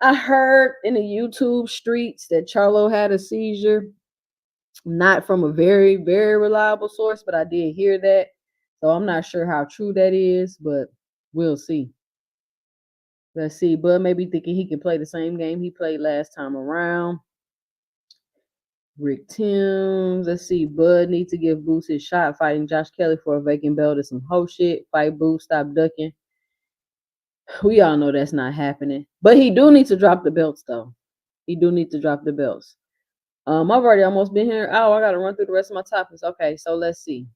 I heard in the YouTube streets that Charlo had a seizure. Not from a very, very reliable source, but I did hear that. So I'm not sure how true that is, but we'll see. Let's see. Bud may be thinking he can play the same game he played last time around. Rick Timms. Let's see. Bud needs to give Boost his shot fighting Josh Kelly for a vacant belt or some hoe shit. Fight Boost. Stop ducking. We all know that's not happening. But he do need to drop the belts, though. He do need to drop the belts. I've already almost been here. Oh, I got to run through the rest of my topics. Okay, so let's see.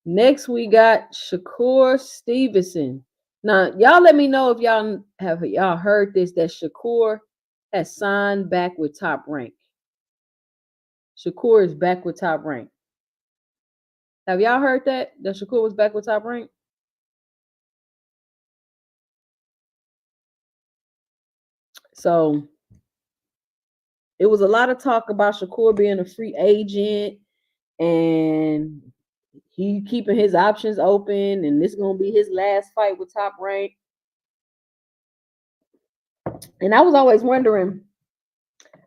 Next, we got Shakur Stevenson. Now, y'all let me know if y'all heard this, that Shakur has signed back with Top Rank. Shakur is back with Top Rank. Have y'all heard that Shakur was back with Top Rank? So, it was a lot of talk about Shakur being a free agent and he keeping his options open, and this is gonna be his last fight with Top Rank. And I was always wondering,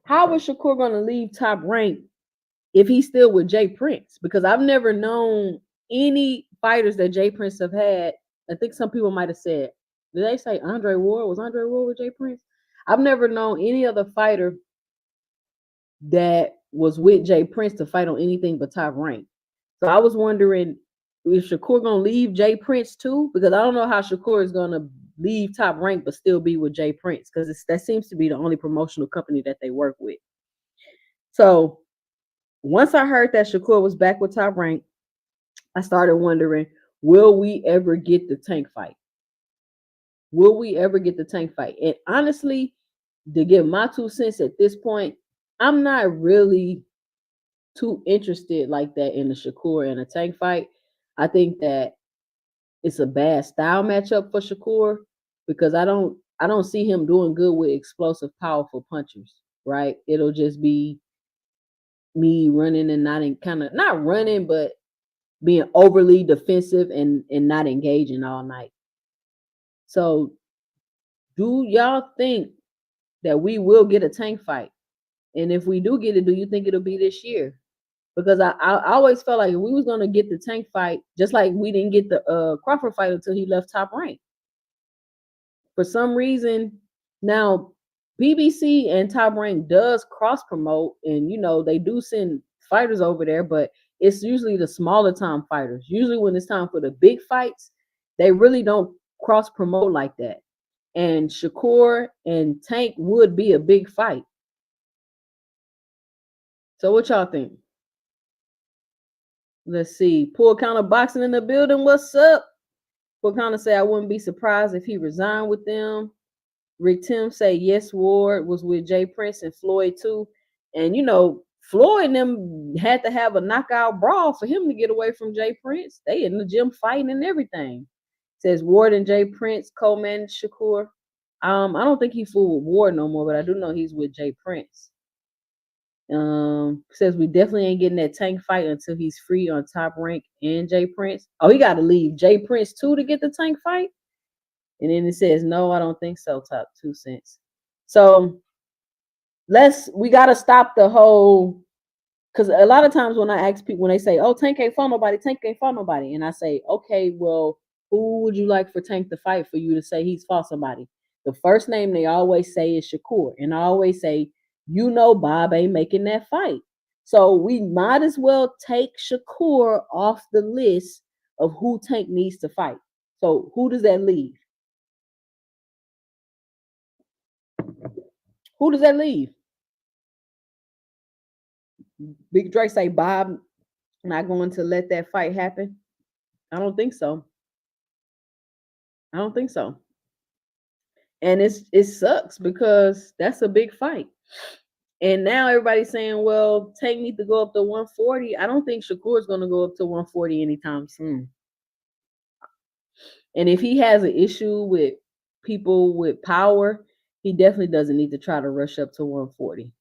how is Shakur gonna leave Top Rank if he's still with Jay Prince? Because I've never known any fighters that Jay Prince have had. I think some people might have said, did they say Andre Ward? Was Andre Ward with Jay Prince? I've never known any other fighter that was with Jay Prince to fight on anything but Top Rank. So I was wondering if Shakur gonna leave Jay Prince too, because I don't know how Shakur is gonna leave Top Rank but still be with Jay Prince, because that seems to be the only promotional company that they work with. So once I heard that Shakur was back with Top Rank, I started wondering, will we ever get the Tank fight? Will we ever get the Tank fight? And honestly, to give my 2 cents at this point, I'm not really too interested like that in the Shakur and a Tank fight. I think that it's a bad style matchup for Shakur because I don't see him doing good with explosive, powerful punchers, right? It'll just be me running and not running, but being overly defensive and not engaging all night. So do y'all think that we will get a Tank fight? And if we do get it, do you think it'll be this year? Because I always felt like if we was going to get the Tank fight, just like we didn't get the Crawford fight until he left Top Rank. For some reason, now BBC and Top Rank does cross promote, and they do send fighters over there, but it's usually the smaller time fighters. Usually when it's time for the big fights, they really don't cross promote like that. And Shakur and Tank would be a big fight. So what y'all think? Let's see. Poor Counter Boxing in the building. What's up? Poor Counter say I wouldn't be surprised if he resigned with them. Rick Tim say yes, Ward was with Jay Prince and Floyd too. And Floyd and them had to have a knockout brawl for him to get away from Jay Prince. They in the gym fighting and everything. Says Ward and Jay Prince co-managed Shakur. I don't think he fooled with Ward no more, but I do know he's with Jay Prince. Says we definitely ain't getting that Tank fight until he's free on Top Rank and Jay Prince. Oh, he got to leave Jay Prince too to get the Tank fight. And then it says, no, I don't think so. Top 2 cents. So we got to stop the whole, because a lot of times when I ask people, when they say, oh, Tank ain't fought nobody, Tank ain't fought nobody. And I say, okay, well, who would you like for Tank to fight for you to say he's fought somebody? The first name they always say is Shakur. And I always say, Bob ain't making that fight. So we might as well take Shakur off the list of who Tank needs to fight. So who does that leave? Who does that leave? Big Drake say Bob not going to let that fight happen. I don't think so. I don't think so. And it sucks because that's a big fight. And now everybody's saying, well, Tank needs to go up to 140. I don't think Shakur's going to go up to 140 anytime soon. And if he has an issue with people with power, he definitely doesn't need to try to rush up to 140.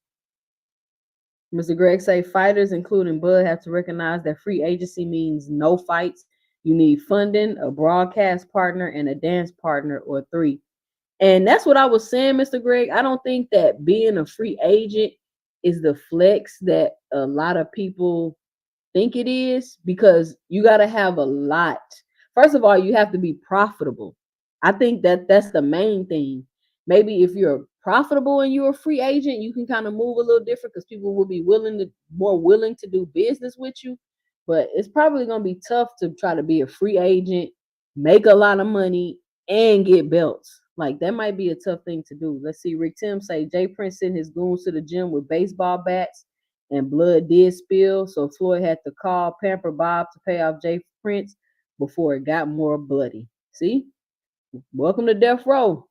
Mr. Greg say fighters, including Bud, have to recognize that free agency means no fights. You need funding, a broadcast partner, and a dance partner, or 3. And that's what I was saying, Mr. Greg. I don't think that being a free agent is the flex that a lot of people think it is, because you got to have a lot. First of all, you have to be profitable. I think that that's the main thing. Maybe if you're profitable and you're a free agent, you can kind of move a little different because people will be more willing to do business with you. But it's probably going to be tough to try to be a free agent, make a lot of money, and get belts. Like, that might be a tough thing to do. Let's see. Rick Tim say Jay Prince sent his goons to the gym with baseball bats and blood did spill. So Floyd had to call Pamper Bob to pay off Jay Prince before it got more bloody. See? Welcome to death row.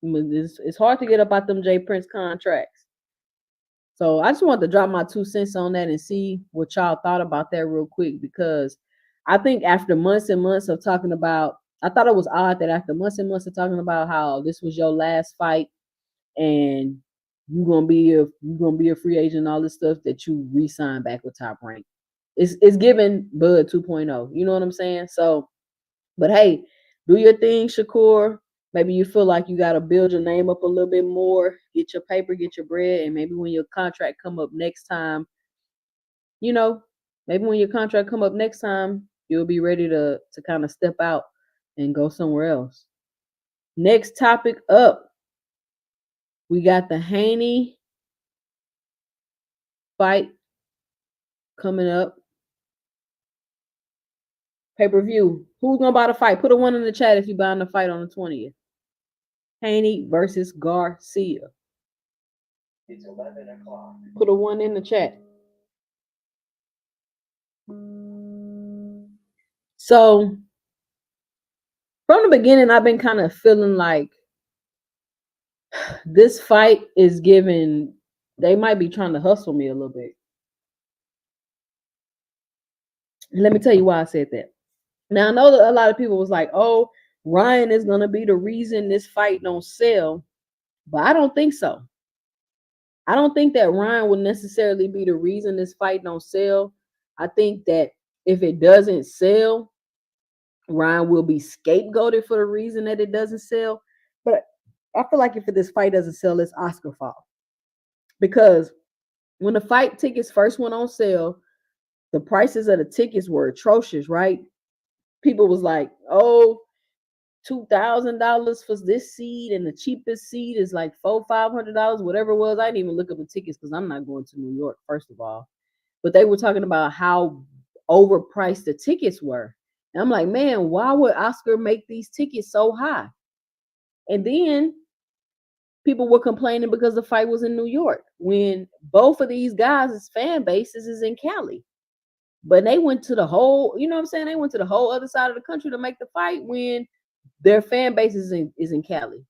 It's hard to get up out them Jay Prince contracts. So I just wanted to drop my 2 cents on that and see what y'all thought about that real quick, because I think after months and months of talking about, I thought it was odd that after months and months of talking about how this was your last fight and you're gonna be a free agent and all this stuff, that you re-sign back with Top Rank. It's giving Bud 2.0. You know what I'm saying? So, but hey, do your thing, Shakur. Maybe you feel like you got to build your name up a little bit more, get your paper, get your bread, and maybe when your contract come up next time, you'll be ready to kind of step out and go somewhere else. Next topic up, we got the Haney fight coming up. Pay-per-view. Who's going to buy the fight? Put a 1 in the chat if you're buying the fight on the 20th. Haney versus Garcia. It's 11 o'clock. Put a 1 in the chat. So, from the beginning, I've been kind of feeling like this fight is giving, they might be trying to hustle me a little bit. Let me tell you why I said that. Now, I know that a lot of people was like, oh, Ryan is going to be the reason this fight don't sell. But I don't think so. I don't think that Ryan will necessarily be the reason this fight don't sell. I think that if it doesn't sell, Ryan will be scapegoated for the reason that it doesn't sell. But I feel like if this fight doesn't sell, it's Oscar's fault. Because when the fight tickets first went on sale, the prices of the tickets were atrocious, right? People was like, oh, $2,000 for this seat, and the cheapest seat is like $400-$500, whatever it was. I didn't even look up the tickets because I'm not going to New York, first of all. But they were talking about how overpriced the tickets were. And I'm like, man, why would Oscar make these tickets so high? And then people were complaining because the fight was in New York, when both of these guys' fan bases is in Cali. But they went to the whole, you know what I'm saying? They went to the whole other side of the country to make the fight when their fan base is in Cali.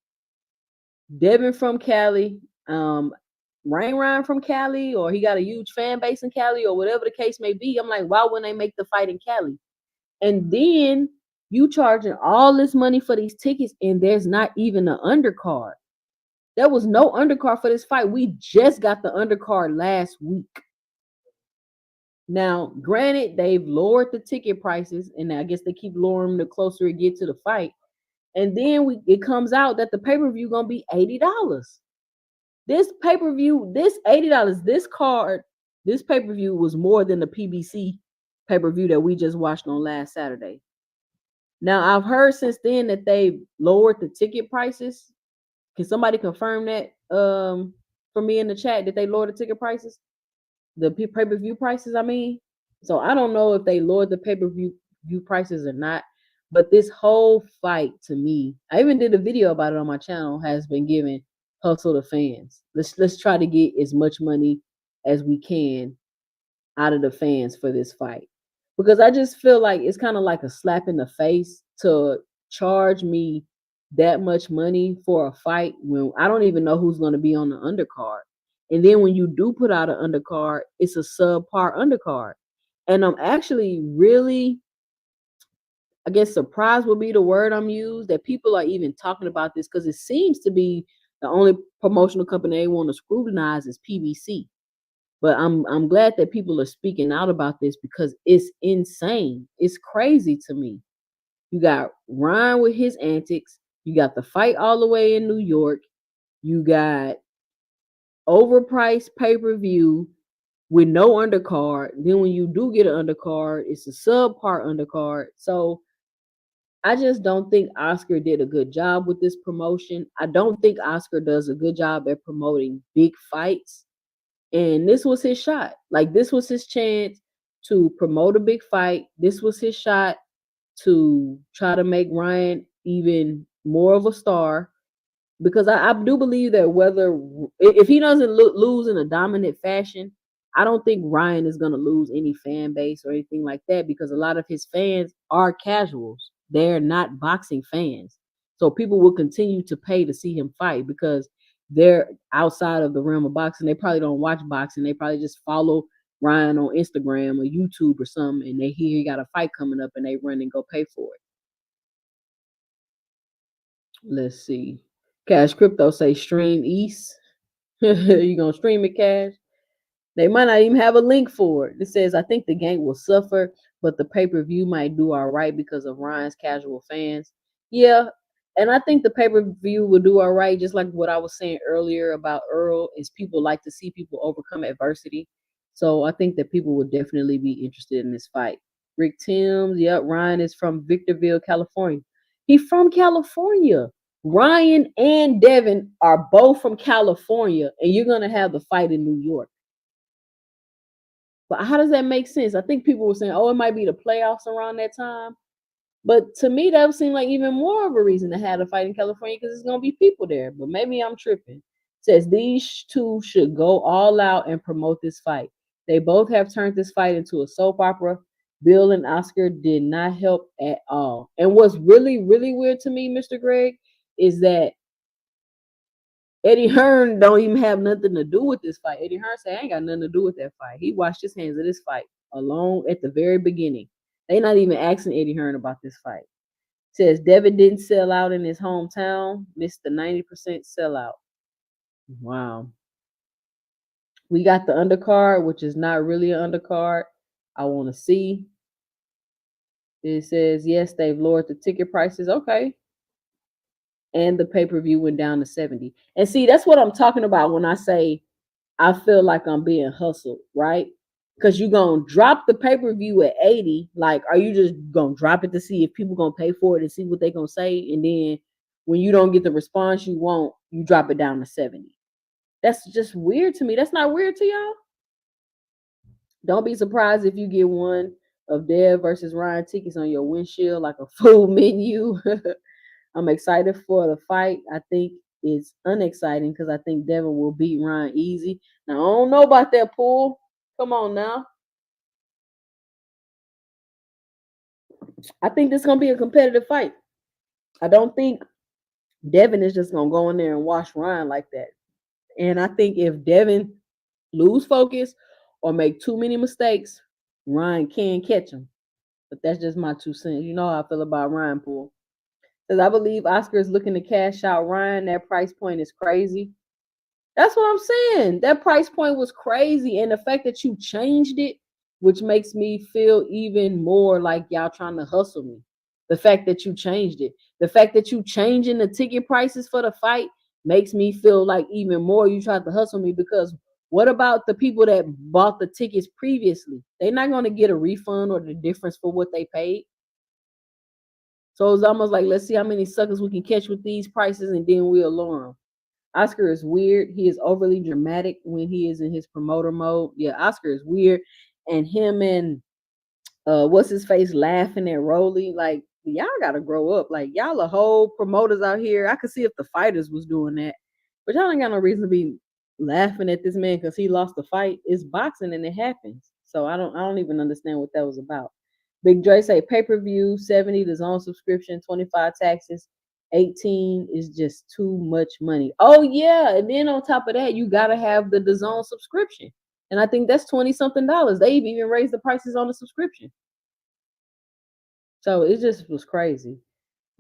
Devin from Cali, Ryan from Cali, or he got a huge fan base in Cali, or whatever the case may be. I'm like, why wouldn't they make the fight in Cali? And then you charging all this money for these tickets, and there's not even an undercard. There was no undercard for this fight. We just got the undercard last week. Now, granted, they've lowered the ticket prices, and I guess they keep lowering them the closer it gets to the fight. And then it comes out that the pay-per-view gonna be $80. This pay-per-view, this $80, this pay-per-view was more than the PBC pay-per-view that we just watched on last Saturday. Now, I've heard since then that they lowered the ticket prices. Can somebody confirm that for me in the chat, that they lowered the ticket prices? The pay-per-view prices, I mean. So I don't know if they lowered the pay-per-view pay-per-view prices or not. But this whole fight to me, I even did a video about it on my channel, has been giving hustle to fans. Let's try to get as much money as we can out of the fans for this fight. Because I just feel like it's kind of like a slap in the face to charge me that much money for a fight when I don't even know who's going to be on the undercard. And then when you do put out an undercard, it's a subpar undercard. And I'm actually really, I guess surprised would be the word I'm used, that people are even talking about this, because it seems to be the only promotional company they want to scrutinize is PBC. But I'm glad that people are speaking out about this because it's insane. It's crazy to me. You got Ryan with his antics. You got the fight all the way in New York. You got overpriced pay-per-view with no undercard. Then when you do get an undercard, it's a subpar undercard. So I just don't think Oscar did a good job with this promotion. I don't think Oscar does a good job at promoting big fights. And this was his shot. Like, this was his chance to promote a big fight. This was his shot to try to make Ryan even more of a star. Because I do believe that whether if he doesn't lose in a dominant fashion, I don't think Ryan is going to lose any fan base or anything like that, because a lot of his fans are casuals. They're not boxing fans. So people will continue to pay to see him fight because they're outside of the realm of boxing. They probably don't watch boxing. They probably just follow Ryan on Instagram or YouTube or something, and they hear he got a fight coming up and they run and go pay for it. Let's see. Cash Crypto say stream East. You gonna stream it, Cash? They might not even have a link for it. It says, I think the gang will suffer, but the pay-per-view might do all right because of Ryan's casual fans. Yeah, and I think the pay-per-view will do all right, just like what I was saying earlier about Errol, is people like to see people overcome adversity. So I think that people will definitely be interested in this fight. Rick Timms, yep, Ryan is from Victorville, California. He's from California. Ryan and Devin are both from California, and you're going to have the fight in New York. But how does that make sense? I think people were saying, oh, it might be the playoffs around that time. But to me, that would seem like even more of a reason to have a fight in California, because there's going to be people there. But maybe I'm tripping. Says these two should go all out and promote this fight. They both have turned this fight into a soap opera. Bill and Oscar did not help at all. And what's really, really weird to me, Mr. Greg, is that Eddie Hearn don't even have nothing to do with this fight. Eddie Hearn said, I ain't got nothing to do with that fight. He washed his hands of this fight alone at the very beginning. They not even asking Eddie Hearn about this fight. Says Devin didn't sell out in his hometown, missed the 90% sellout. Wow. We got the undercard, which is not really an undercard. I want to see. It says, yes, they've lowered the ticket prices. Okay. And the pay-per-view went down to 70. And see, that's what I'm talking about when I say I feel like I'm being hustled, right? Because you're going to drop the pay-per-view at 80. Like, are you just going to drop it to see if people going to pay for it and see what they're going to say? And then when you don't get the response you want, you drop it down to 70. That's just weird to me. That's not weird to y'all? Don't be surprised if you get one of Dev versus Ryan tickets on your windshield, like a full menu. I'm excited for the fight. I think it's unexciting because I think Devin will beat Ryan easy. Now, I don't know about that, Pool. Come on now. I think this is going to be a competitive fight. I don't think Devin is just going to go in there and wash Ryan like that. And I think if Devin lose focus or make too many mistakes, Ryan can catch him. But that's just my 2 cents. You know how I feel about Ryan, Pool. Because I believe Oscar is looking to cash out Ryan. That price point is crazy. That's what I'm saying. That price point was crazy. And the fact that you changed it, which makes me feel even more like y'all trying to hustle me. The fact that you changed it. The fact that you changing the ticket prices for the fight makes me feel like even more you tried to hustle me, because what about the people that bought the tickets previously? They're not going to get a refund or the difference for what they paid. So it's almost like, let's see how many suckers we can catch with these prices and then we'll lower them. Oscar is weird. He is overly dramatic when he is in his promoter mode. Yeah, Oscar is weird. And him and What's his face laughing at Rolly? Like, y'all gotta grow up. Like, y'all are whole promoters out here. I could see if the fighters was doing that, but y'all ain't got no reason to be laughing at this man because he lost the fight. It's boxing and it happens. So I don't even understand what that was about. Big Dre say pay-per-view, 70 the zone subscription, 25 taxes, 18 is just too much money. Oh yeah, and then on top of that, you gotta have the DAZN subscription. And I think that's 20 something dollars. They've even raised the prices on the subscription. So it just was crazy.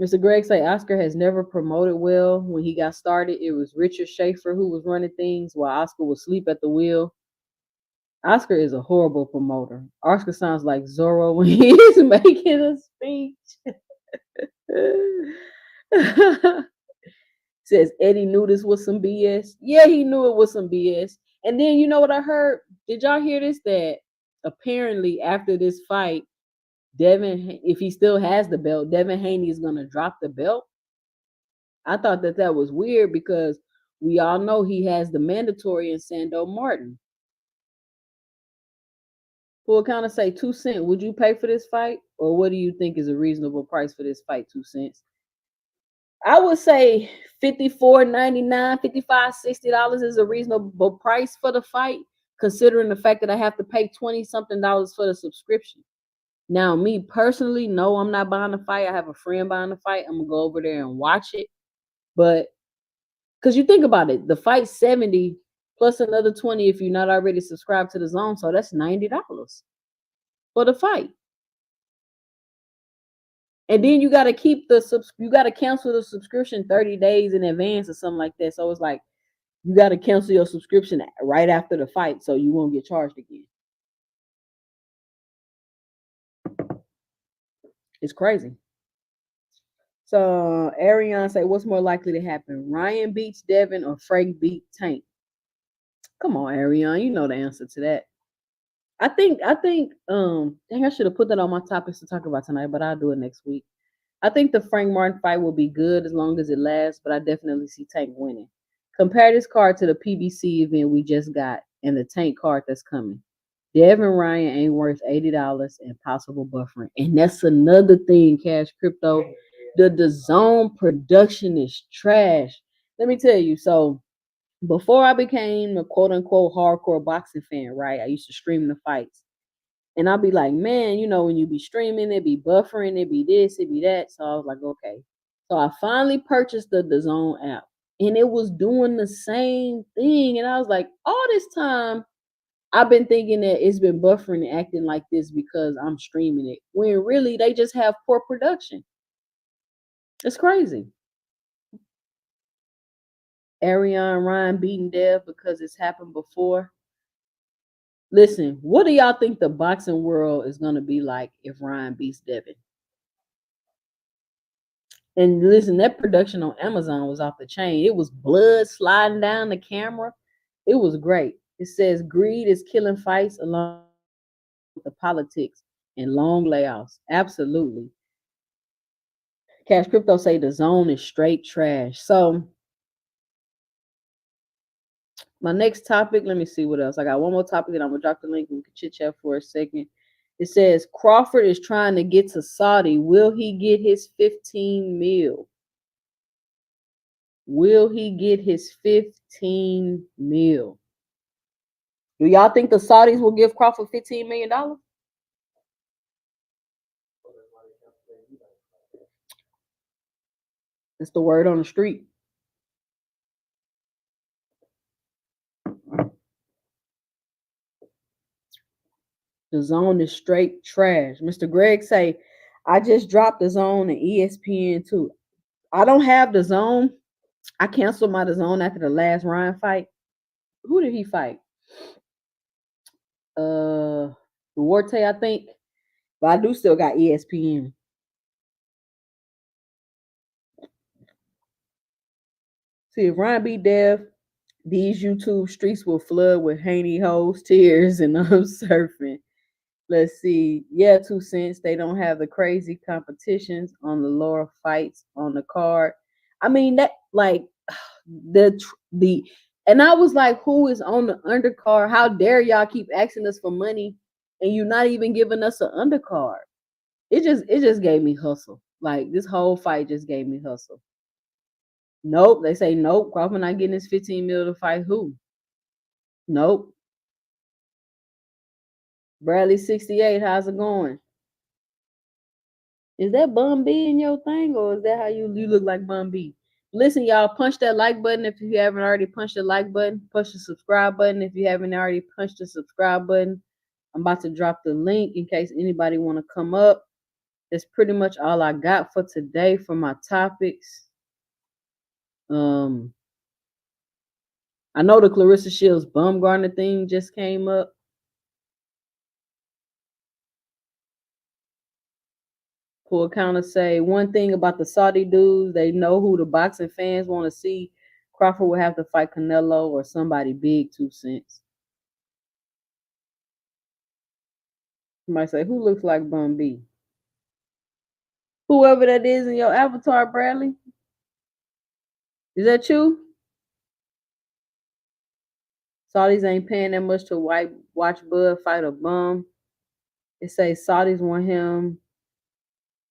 Mr. Greg say Oscar has never promoted well. When he got started, it was Richard Schaefer who was running things while Oscar was asleep at the wheel. Oscar is a horrible promoter. Oscar sounds like Zorro when he is making a speech. Says Eddie knew this was some BS. Yeah, he knew it was some BS. And then you know what I heard? Did y'all hear this? That apparently after this fight, Devin, if he still has the belt, Devin Haney is gonna drop the belt. I thought that was weird because we all know he has the mandatory in Sando Martin. Who will kind of say 2 cents? Would you pay for this fight, or what do you think is a reasonable price for this fight? 2 cents. I would say $54.99, $55, $60 is a reasonable price for the fight, considering the fact that I have to pay 20 something dollars for the subscription. Now, me personally, no, I'm not buying the fight. I have a friend buying the fight. I'm gonna go over there and watch it. But because you think about it, the fight's 70 plus another 20 if you're not already subscribed to the zone, so that's $90 for the fight. And then you gotta keep you gotta cancel the subscription 30 days in advance or something like that. So it's like you gotta cancel your subscription right after the fight so you won't get charged again. It's crazy. So Ariane say, what's more likely to happen? Ryan beats Devin or Frank beat Tank? Come on, Ariane, you know the answer to that. I should have put that on my topics to talk about tonight, but I'll do it next week. I think the Frank Martin fight will be good as long as it lasts, but I definitely see Tank winning. Compare this card to the PBC event we just got and the Tank card that's coming. Devin Ryan ain't worth $80 and possible buffering. And that's another thing, Cash Crypto. The zone production is trash. Let me tell you. So before I became a quote unquote hardcore boxing fan, right? I used to stream the fights. And I'll be like, man, when you be streaming, it be buffering, it be this, it be that. So I was like, okay. So I finally purchased the DAZN app. And it was doing the same thing. And I was like, all this time, I've been thinking that it's been buffering and acting like this because I'm streaming it. When really they just have poor production. It's crazy. Ariane Ryan beating Dev because it's happened before. Listen, what do y'all think the boxing world is going to be like if Ryan beats Devin? And listen, that production on Amazon was off the chain. It was blood sliding down the camera. It was great. It says greed is killing fights along with the politics and long layoffs. Absolutely. Cash Crypto say the zone is straight trash. So my next topic, let me see what else. I got one more topic and I'm gonna drop the link and we can chit chat for a second. It says Crawford is trying to get to Saudi. Will he get his 15 mil? Will he get his 15 mil? Do y'all think the Saudis will give Crawford $15 million? That's the word on the street. The zone is straight trash. Mr. Greg say, I just dropped the zone and ESPN too. I don't have the zone. I canceled my zone after the last Ryan fight. Who did he fight? Duarte, I think. But I do still got ESPN. See, if Ryan beat Dev, these YouTube streets will flood with Haney hoes, tears, and I'm surfing. Let's see. Yeah, 2 cents. They don't have the crazy competitions on the lower fights on the card. I mean, that like the and I was like, who is on the undercard? How dare y'all keep asking us for money and you're not even giving us an undercard. It just gave me hustle. Like this whole fight just gave me hustle. Nope, they say nope. Crawford not getting his 15 mil to fight who? Nope. Bradley 68. How's it going? Is that Bun B in your thing, or is that how you look like Bun B? Listen, y'all, punch that like button if you haven't already punched the like button. Push the subscribe button if you haven't already punched the subscribe button. I'm about to drop the link in case anybody want to come up. That's pretty much all I got for today for my topics. I know the Clarissa Shields Bumgarner thing just came up. Full counter say one thing about the Saudi dudes, they know who the boxing fans want to see. Crawford will have to fight Canelo or somebody big, 2 cents. Somebody say, who looks like Bun B? Whoever that is in your avatar, Bradley. Is that you? Saudis ain't paying that much to watch Bud fight a bum. It says Saudis want him.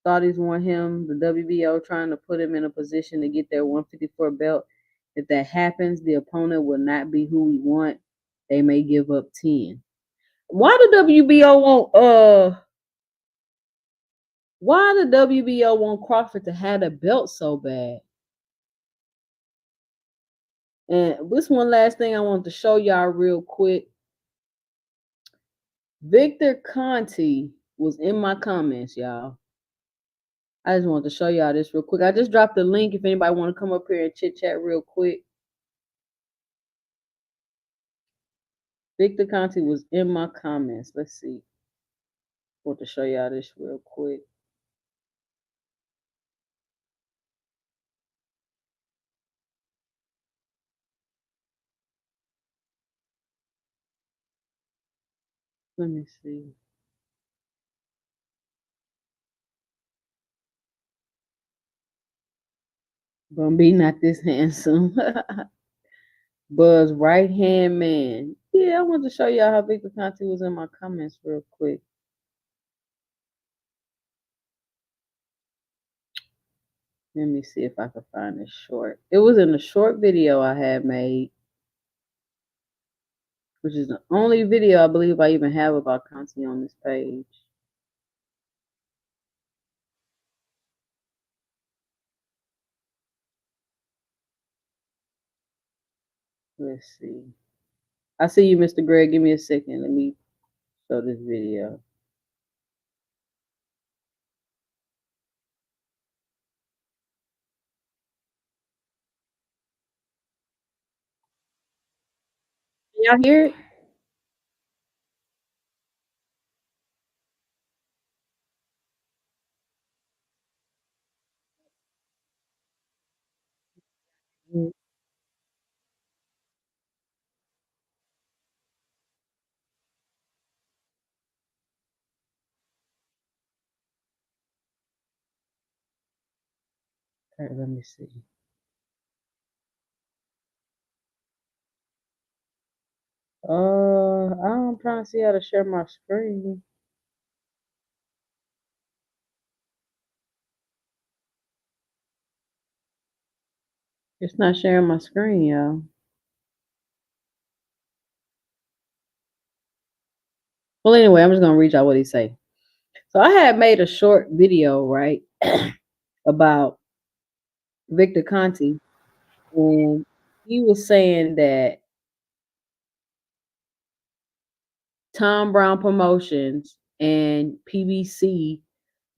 Saudis want him. The WBO trying to put him in a position to get their 154 belt. If that happens, the opponent will not be who we want. They may give up 10. Why the WBO want Crawford to have the belt so bad? And this one last thing I want to show y'all real quick. Victor Conti was in my comments, y'all. I just want to show y'all this real quick. I just dropped the link if anybody want to come up here and chit chat real quick. Victor Conti was in my comments. Let's see. I want to show y'all this real quick. Let me see. Gonna be not this handsome. Buzz right hand man. Yeah, I want to show y'all how Victor Conti was in my comments real quick. Let me see if I can find this short. It was in a short video I had made, which is the only video I believe I even have about Conti on this page. Let's see. I see you, Mr. Greg. Give me a second. Let me show this video. Can y'all hear it? Okay, let me see. I'm trying to see how to share my screen. It's not sharing my screen, y'all. Well, anyway, I'm just gonna read y'all what he say. So I had made a short video, right, about Victor Conti, and he was saying that Tom Brown Promotions and PBC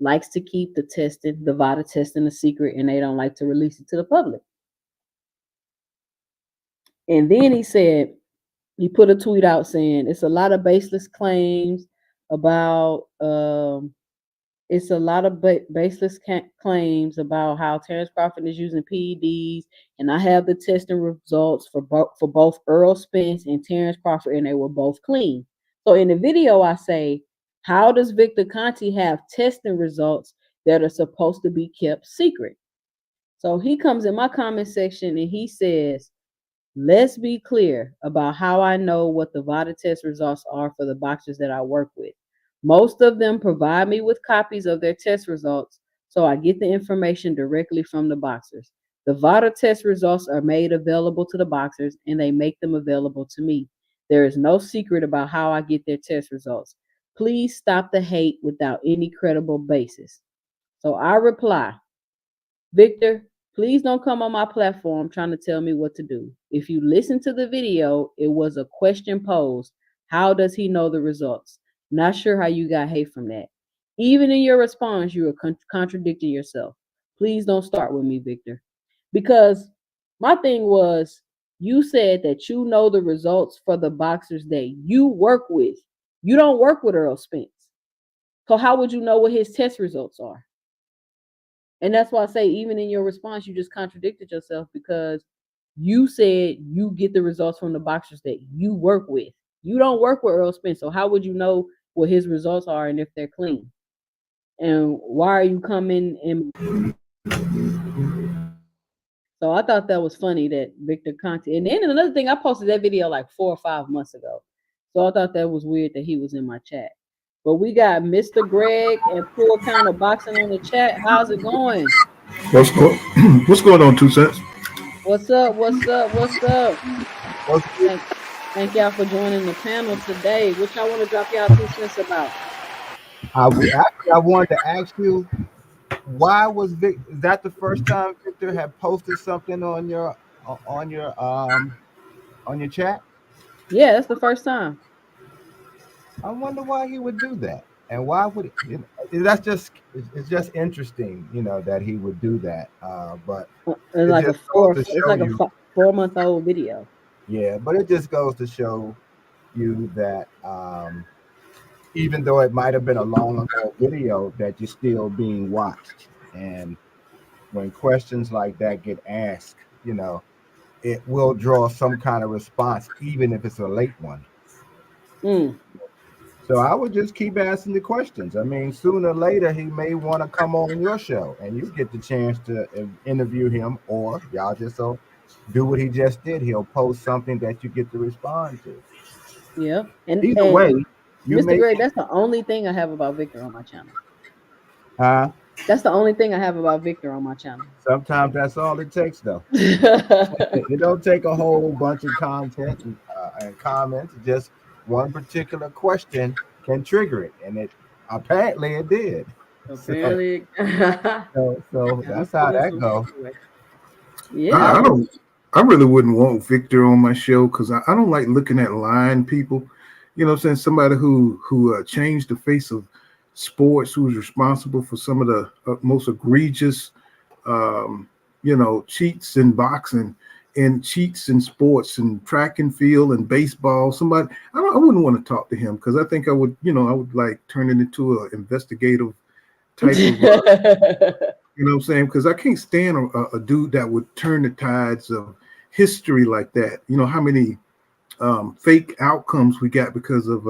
likes to keep the testing, the VADA testing, a secret, and they don't like to release it to the public. And then he said, he put a tweet out saying it's a lot of baseless claims about baseless claims about how Terence Crawford is using PEDs, and I have the testing results for both Errol Spence and Terence Crawford, and they were both clean. So in the video, I say, how does Victor Conti have testing results that are supposed to be kept secret? So he comes in my comment section and he says, Let's be clear about how I know what the VADA test results are for the boxers that I work with. Most of them provide me with copies of their test results, so I get the information directly from the boxers. The VADA test results are made available to the boxers and they make them available to me. There is no secret about how I get their test results. Please stop the hate without any credible basis. So I reply, Victor, please don't come on my platform trying to tell me what to do. If you listen to the video, it was a question posed. How does he know the results? Not sure how you got hate from that. Even in your response, you are contradicting yourself. Please don't start with me, Victor. Because my thing was, you said that you know the results for the boxers that you work with. You don't work with Errol Spence. So how would you know what his test results are? And that's why I say, even in your response, you just contradicted yourself because you said you get the results from the boxers that you work with. You don't work with Errol Spence, so how would you know what his results are and if they're clean? And why are you coming in? So I thought that was funny that Victor Conte. And then another thing, I posted that video like 4 or 5 months ago. So I thought that was weird that he was in my chat. But we got Mr. Greg and Full Count of Boxing on the chat. How's it going? What's go- What's going on, 2 cents? What's up? What's up? What's up? Thank, thank y'all for joining the panel today. What y'all want to drop y'all 2 cents about? I wanted to ask you, why was Vic? Is that the first time Victor had posted something on your on your chat? Yeah, that's the first time. I wonder why he would do that, and why would that's just it's just interesting, that he would do that. But It's it like a just goes four. to It's show like a you, 4-month-old video. yeah. But it just goes to show you that even though it might have been a long ago video, that you're still being watched, and when questions like that get asked, it will draw some kind of response, even if it's a late one. Mm. So I would just keep asking the questions. I mean, sooner or later, he may want to come on your show and you get the chance to interview him, or y'all just do what he just did. He'll post something that you get to respond to. Yeah, and Either and way, you Mr. may, Gray, that's the only thing I have about Victor on my channel. uh, That's the only thing I have about Victor on my channel. sometimes that's all it takes, though. It don't take a whole bunch of content and comments. Just one particular question can trigger it, and it apparently it did. So, Apparently, so I'm that's how feeling that some goes. type of way. I, Yeah. I don't. I really wouldn't want Victor on my show because I don't like looking at lying people. You know, what I'm saying somebody who changed the face of sports, who's responsible for some of the most egregious, um, cheats in boxing and cheats in sports and track and field and baseball. Somebody, I wouldn't want to talk to him because I think I would like turn it into an investigative type of you know what I'm saying? Because I can't stand a dude that would turn the tides of history like that. You know how many fake outcomes we got because of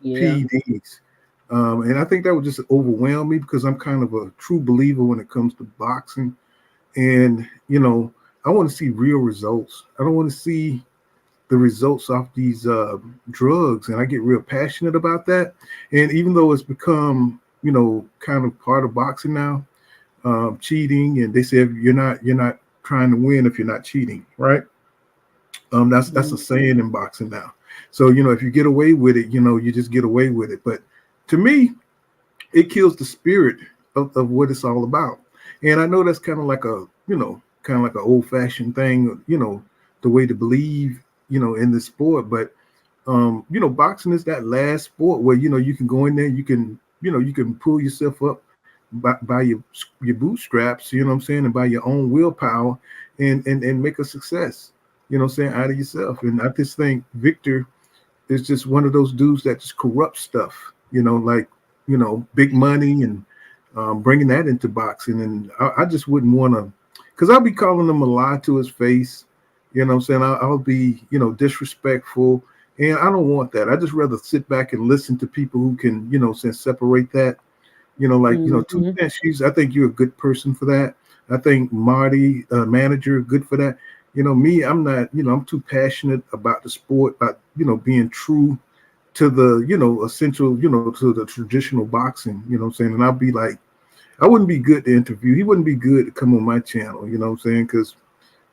Yeah. PEDs. And I think that would just overwhelm me because I'm kind of a true believer when it comes to boxing. And, I want to see real results. I don't want to see the results off these drugs. And I get real passionate about that. And even though it's become, kind of part of boxing now, cheating, and they say you're not trying to win if you're not cheating, right? That's a saying in boxing now. So if you get away with it, you just get away with it. But to me, it kills the spirit of what it's all about. And I know that's kind of like an old fashioned thing, the way to believe, in the sport. But boxing is that last sport where you can go in there, you can pull yourself up by your bootstraps, you know what I'm saying, and by your own willpower, and make a success, what I'm saying, out of yourself. And I just think Victor is just one of those dudes that just corrupt stuff, like big money and bringing that into boxing. And I just wouldn't want to, because I'll be calling him a lie to his face. You know what I'm saying? I'll be, disrespectful. And I don't want that. I just rather sit back and listen to people who can, separate that. Mm-hmm. 2 cents. I think you're a good person for that. I think Marty, manager, good for that. Me, I'm not, I'm too passionate about the sport, about, being true to the, essential, to the traditional boxing, what I'm saying? And I'll be like, I wouldn't be good to interview. He wouldn't be good to come on my channel, you know what I'm saying? Because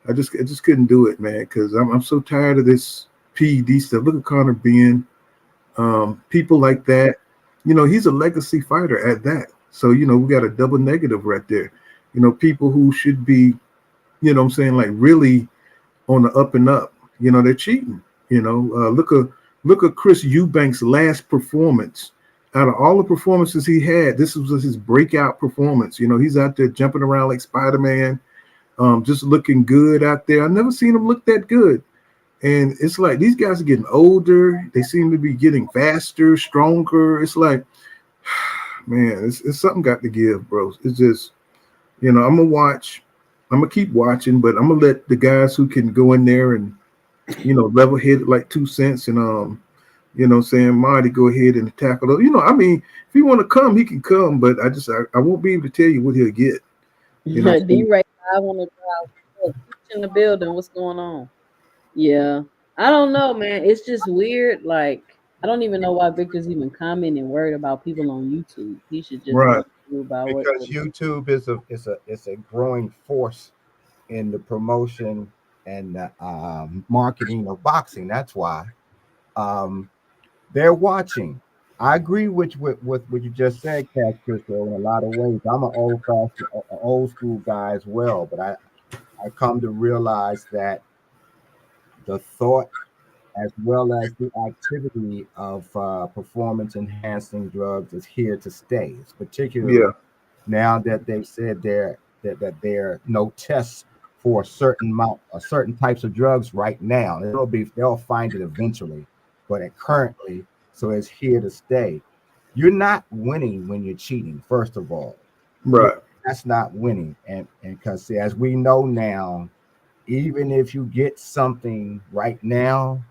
I just couldn't do it, man, because I'm so tired of this PED stuff. Look at Conor Ben, people like that. He's a legacy fighter at that. So, we got a double negative right there. People who should be, what I'm saying, like really on the up and up, they're cheating. Look at Chris Eubank's last performance. Out of all the performances he had, this was his breakout performance. He's out there jumping around like Spider-Man, just looking good out there. I've never seen him look that good. And it's like these guys are getting older. They seem to be getting faster, stronger. It's like, man, it's something got to give, bro. It's just, I'm going to watch. I'm going to keep watching, but I'm going to let the guys who can go in there and, level hit it like 2 cents and, saying Marty, go ahead and tackle those. If he want to come, he can come, but I won't be able to tell you what he'll get. D-Ray, I want to drive in the building. What's going on? Yeah. I don't know, man. It's just weird. Like, I don't even know why Victor's even commenting worried about people on YouTube. He should just Right. be about what Because YouTube is a growing force in the promotion and marketing of boxing. That's why they're watching. I agree with what you just said, Cash Crystal, in a lot of ways. I'm an old school guy as well, but I come to realize that the thought as well as the activity of performance enhancing drugs is here to stay. It's particularly Yeah. now that they've said that there are no tests for a certain amount or certain types of drugs right now. They'll find it eventually, but currently, so it's here to stay. You're not winning when you're cheating, first of all. Right. That's not winning. And because as we know now, even if you get something right now,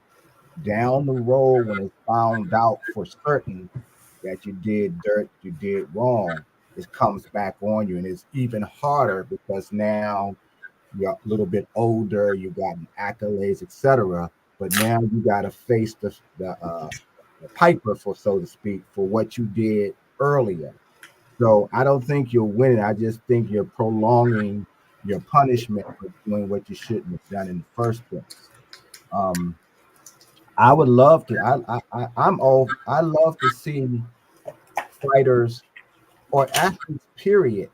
down the road when it's found out for certain that you did dirt, you did wrong, it comes back on you, and it's even harder because now you're a little bit older, you got accolades, etc. But now you got to face the piper, for so to speak, for what you did earlier. So I don't think you're winning. I just think you're prolonging your punishment for doing what you shouldn't have done in the first place. Um, I would love to. I love to see fighters or athletes, period,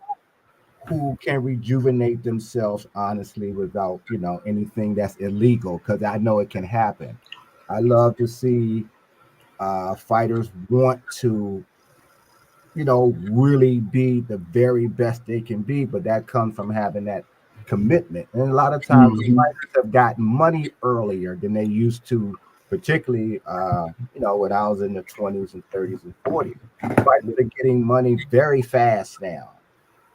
who can rejuvenate themselves honestly without anything that's illegal, because I know it can happen. I love to see fighters want to really be the very best they can be, but that comes from having that commitment. And a lot of times, Mhm. fighters have gotten money earlier than they used to, particularly, when I was in the 20s and 30s and 40s. Fighters are getting money very fast now.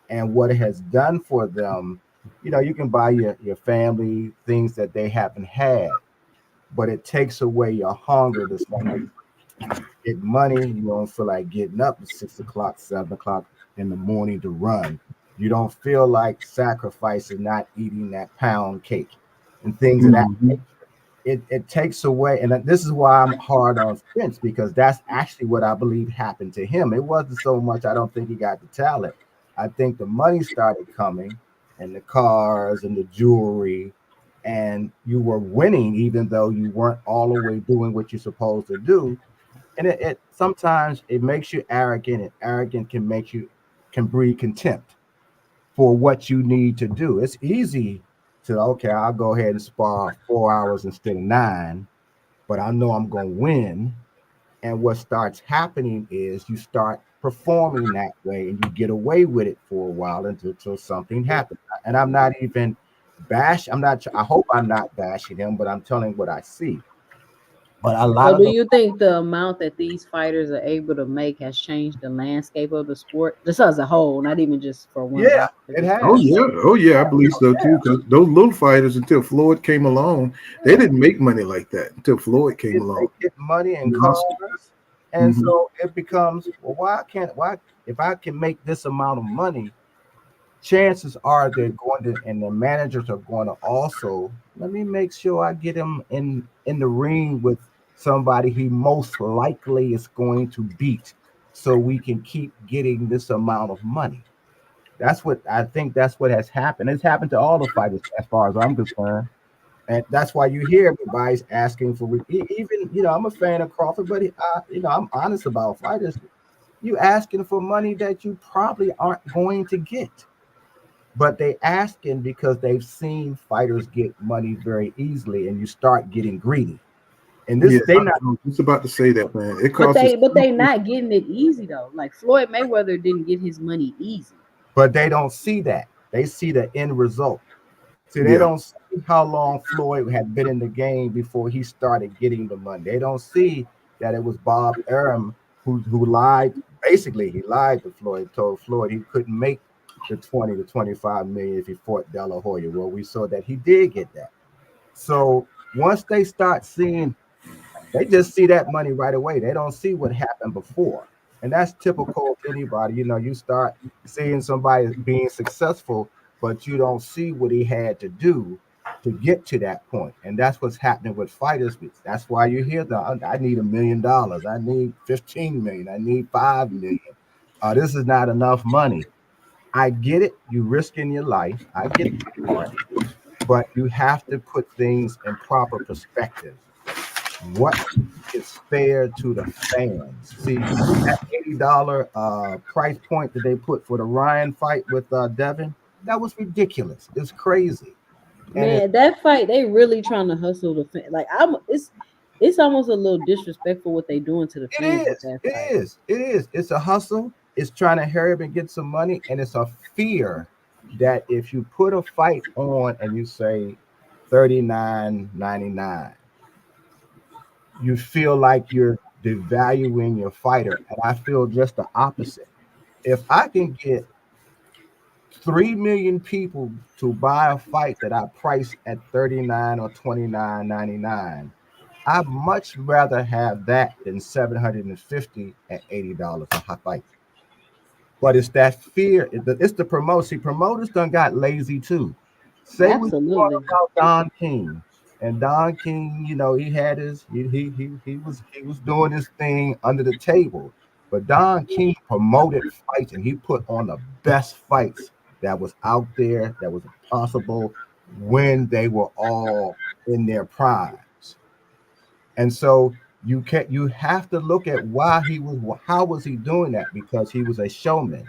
And what it has done for them, you can buy your family things that they haven't had, but it takes away your hunger to get money. You don't feel like getting up at 6 o'clock, 7 o'clock in the morning to run. You don't feel like sacrificing not eating that pound cake and things of that Mhm. nature. It takes away, and this is why I'm hard on Spence, because that's actually what I believe happened to him. It wasn't so much I don't think he got the talent. I think the money started coming, and the cars and the jewelry, and you were winning even though you weren't all the way doing what you're supposed to do, and it sometimes it makes you arrogant, and arrogant can breed contempt for what you need to do. It's easy to, okay, I'll go ahead and spar 4 hours instead of 9, but I know I'm going to win. And what starts happening is you start performing that way, and you get away with it for a while until something happens. And I'm not even I hope I'm not bashing him, but I'm telling what I see. But a lot So, of do the you think the amount that these fighters are able to make has changed the landscape of the sport, just as a whole, not even just for one yeah, boxer, but it just as Oh a has. yeah, whole? oh yeah, I believe so too. Because those little fighters, until Floyd came along, they Yeah. didn't make money like that until Floyd came They along. get money and You know? cars, and Mhm. so it becomes, well, why if I can make this amount of money, chances are they're going to, and the managers are going to also, let me make sure I get him in the ring with somebody he most likely is going to beat, so we can keep getting this amount of money. That's what I think. That's what has happened. It's happened to all the fighters, as far as I'm concerned, and that's why you hear everybody's asking for. Even I'm a fan of Crawford, but I'm honest about fighters. You asking for money that you probably aren't going to get, but they asking because they've seen fighters get money very easily, and you start getting greedy. And this, Yeah, they not, I was just about to say that, man. It But costs us. they not getting it easy though. Like Floyd Mayweather didn't get his money easy. but they don't see that. They see the end result. See, they Yeah, don't see how long Floyd had been in the game before he started getting the money. They don't see that it was Bob Arum who lied. Basically, he lied to Floyd, told Floyd he couldn't make the 20 to 25 million if he fought De La Hoya. Well, we saw that he did get that. So once they start seeing, they just see that money right away. They don't see what happened before. And that's typical of anybody. You start seeing somebody being successful, but you don't see what he had to do to get to that point. And that's what's happening with fighters. That's why you hear I need $1 million. I need 15 million. I need 5 million. This is not enough money. I get it. You risking your life. I get that part. But you have to put things in proper perspective. What is fair to the fans? See, that $80 price point that they put for the Ryan fight with Devin, that was ridiculous. It's crazy. And Man, that fight, they really trying to hustle the fan. Like it's almost a little disrespectful what they doing to the it fans with is, that it fight. is, it is. It's a hustle. It's trying to hurry up and get some money. And it's a fear that if you put a fight on and you say 39.99, you feel like you're devaluing your fighter. And I feel just the opposite. If I can get 3 million people to buy a fight that I price at 39 or 29.99, I'd much rather have that than 750 at $80 a fight. But it's that fear. It's the promote. See, promoters done got lazy too. Say what you want Absolutely. about Don King, and Don King, he had his he was doing his thing under the table. But Don King promoted fights, and he put on the best fights that was out there that was possible when they were all in their primes. And so you have to look at why he was how was he doing that, because he was a showman.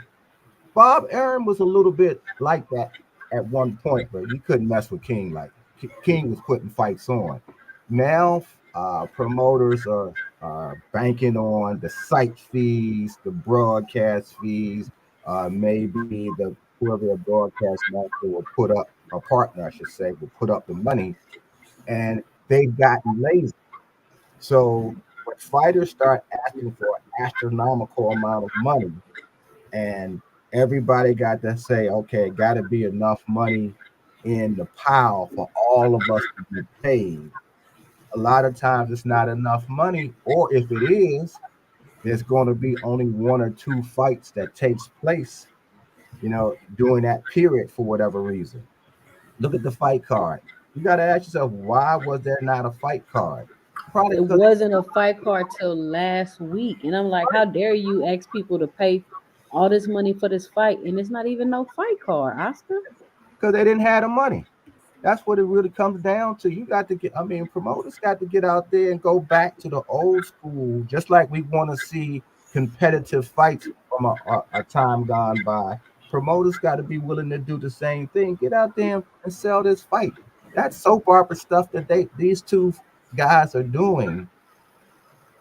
Bob Arum was a little bit like that at one point, but you couldn't mess with King. Like King was putting fights on. Now promoters are banking on the site fees, the broadcast fees, maybe the whoever the broadcast master will put up, a partner I should say, will put up the money, and they've gotten lazy. So when fighters start asking for an astronomical amount of money, and everybody got to say, okay, got to be enough money in the pile for all of us to get paid. A lot of times it's not enough money, or if it is, there's going to be only one or two fights that takes place, during that period for whatever reason. Look at the fight card. You got to ask yourself, why was there not a fight card? Probably It because wasn't a fight card till last week. And I'm like, how dare you ask people to pay all this money for this fight and it's not even no fight card, Oscar? they didn't have the money. That's what it really comes down to. You got to get, I mean, promoters got to get out there and go back to the old school, just like we want to see competitive fights from a time gone by. Promoters got to be willing to do the same thing. Get out there and sell this fight. That soap opera stuff that these two guys are doing,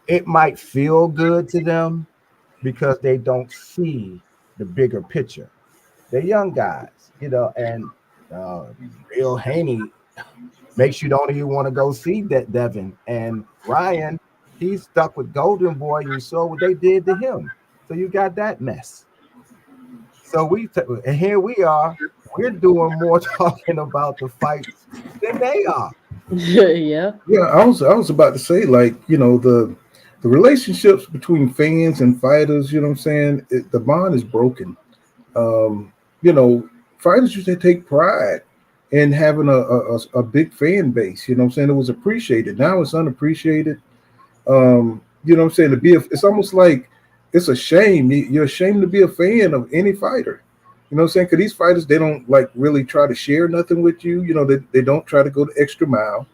it might feel good to them because they don't see the bigger picture. They're young guys, and uh, Bill Haney makes you don't even want to go see that Devin. And Ryan, he's stuck with Golden Boy, and you saw what they did to him. So you got that mess. So and here we are. We're doing more talking about the fights than they are. Yeah. yeah. I was about to say, like, the relationships between fans and fighters. You know what I'm saying? The bond is broken. Um, you know, fighters used to take pride in having a big fan base. You know what I'm saying? It was appreciated. Now it's unappreciated. You know what I'm saying? It's almost like it's a shame. You're ashamed to be a fan of any fighter. You know what I'm saying? Because these fighters, they don't like really try to share nothing with you. You know, they don't try to go the extra mile.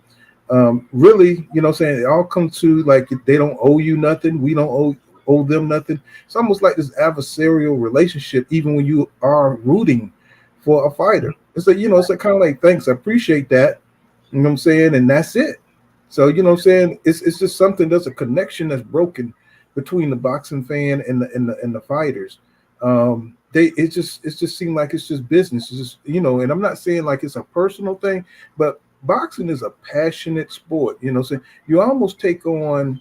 Really, you know what I'm saying? It all comes to like they don't owe you nothing. We don't owe them nothing. It's almost like this adversarial relationship, even when you are rooting for a fighter. It's like, you know, it's like kind of like, thanks, I appreciate that. You know what I'm saying? And that's it. So, you know what I'm saying? It's just something, there's a connection that's broken between the boxing fan and the fighters. It just seemed like it's just business. It's just, you know, and I'm not saying like it's a personal thing, but boxing is a passionate sport. You know what I'm saying? You almost take on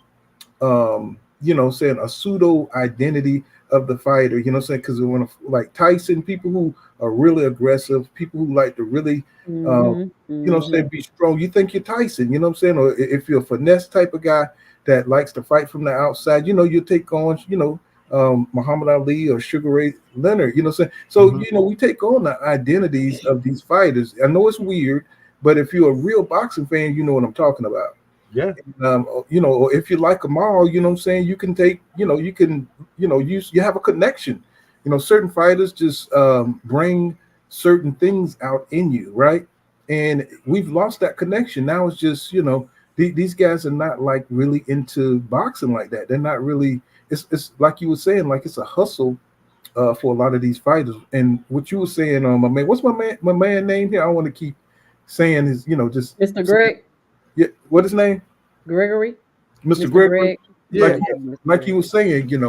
you know, saying a pseudo identity of the fighter, you know what I'm saying? Because when like Tyson, people who are really aggressive, people who like to really you know what I'm saying, be strong. You think you're Tyson, you know what I'm saying? Or if you're a finesse type of guy that likes to fight from the outside, you know, you take on, you know, Muhammad Ali or Sugar Ray Leonard, you know what I'm saying? So, you know, we take on the identities of these fighters. I know it's weird, but if you're a real boxing fan, you know what I'm talking about. Yeah. You know, or if you like them all, you know what I'm saying, you can take, you know, you have a connection. You know, certain fighters just bring certain things out in you, right? And we've lost that connection. Now it's just, you know, these guys are not like really into boxing like that. They're not really, it's like you were saying, like it's a hustle for a lot of these fighters. And what you were saying, my man, what's my man name here? I want to keep saying his, you know, just Mr. Greg. Yeah, what his name? Gregory. Mr. Gregory. Yeah. Like you were saying, these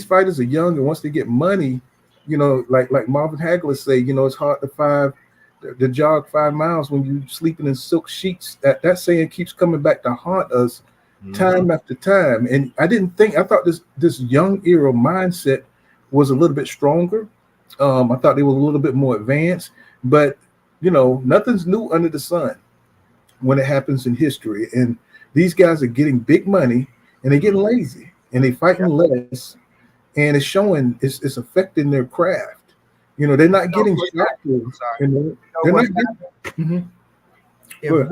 fighters are young, and once they get money, you know, like Marvin Hagler say, you know, it's hard to jog 5 miles when you sleeping in silk sheets. That saying keeps coming back to haunt us time after time. And I thought this young era mindset was a little bit stronger. I thought they were a little bit more advanced, but you know, nothing's new under the sun when it happens in history. And these guys are getting big money and they're getting lazy and they fighting less, and it's showing it's affecting their craft. You know, they're not getting sharper. They're not getting. If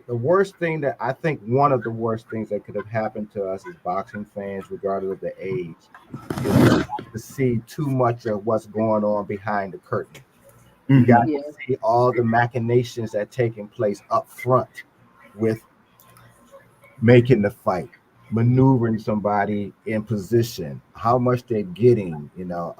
the worst thing that I think one of the worst things that could have happened to us as boxing fans, regardless of the age, is to see too much of what's going on behind the curtain. You got to see all the machinations that taking place up front with making the fight, maneuvering somebody in position, how much they're getting, you know.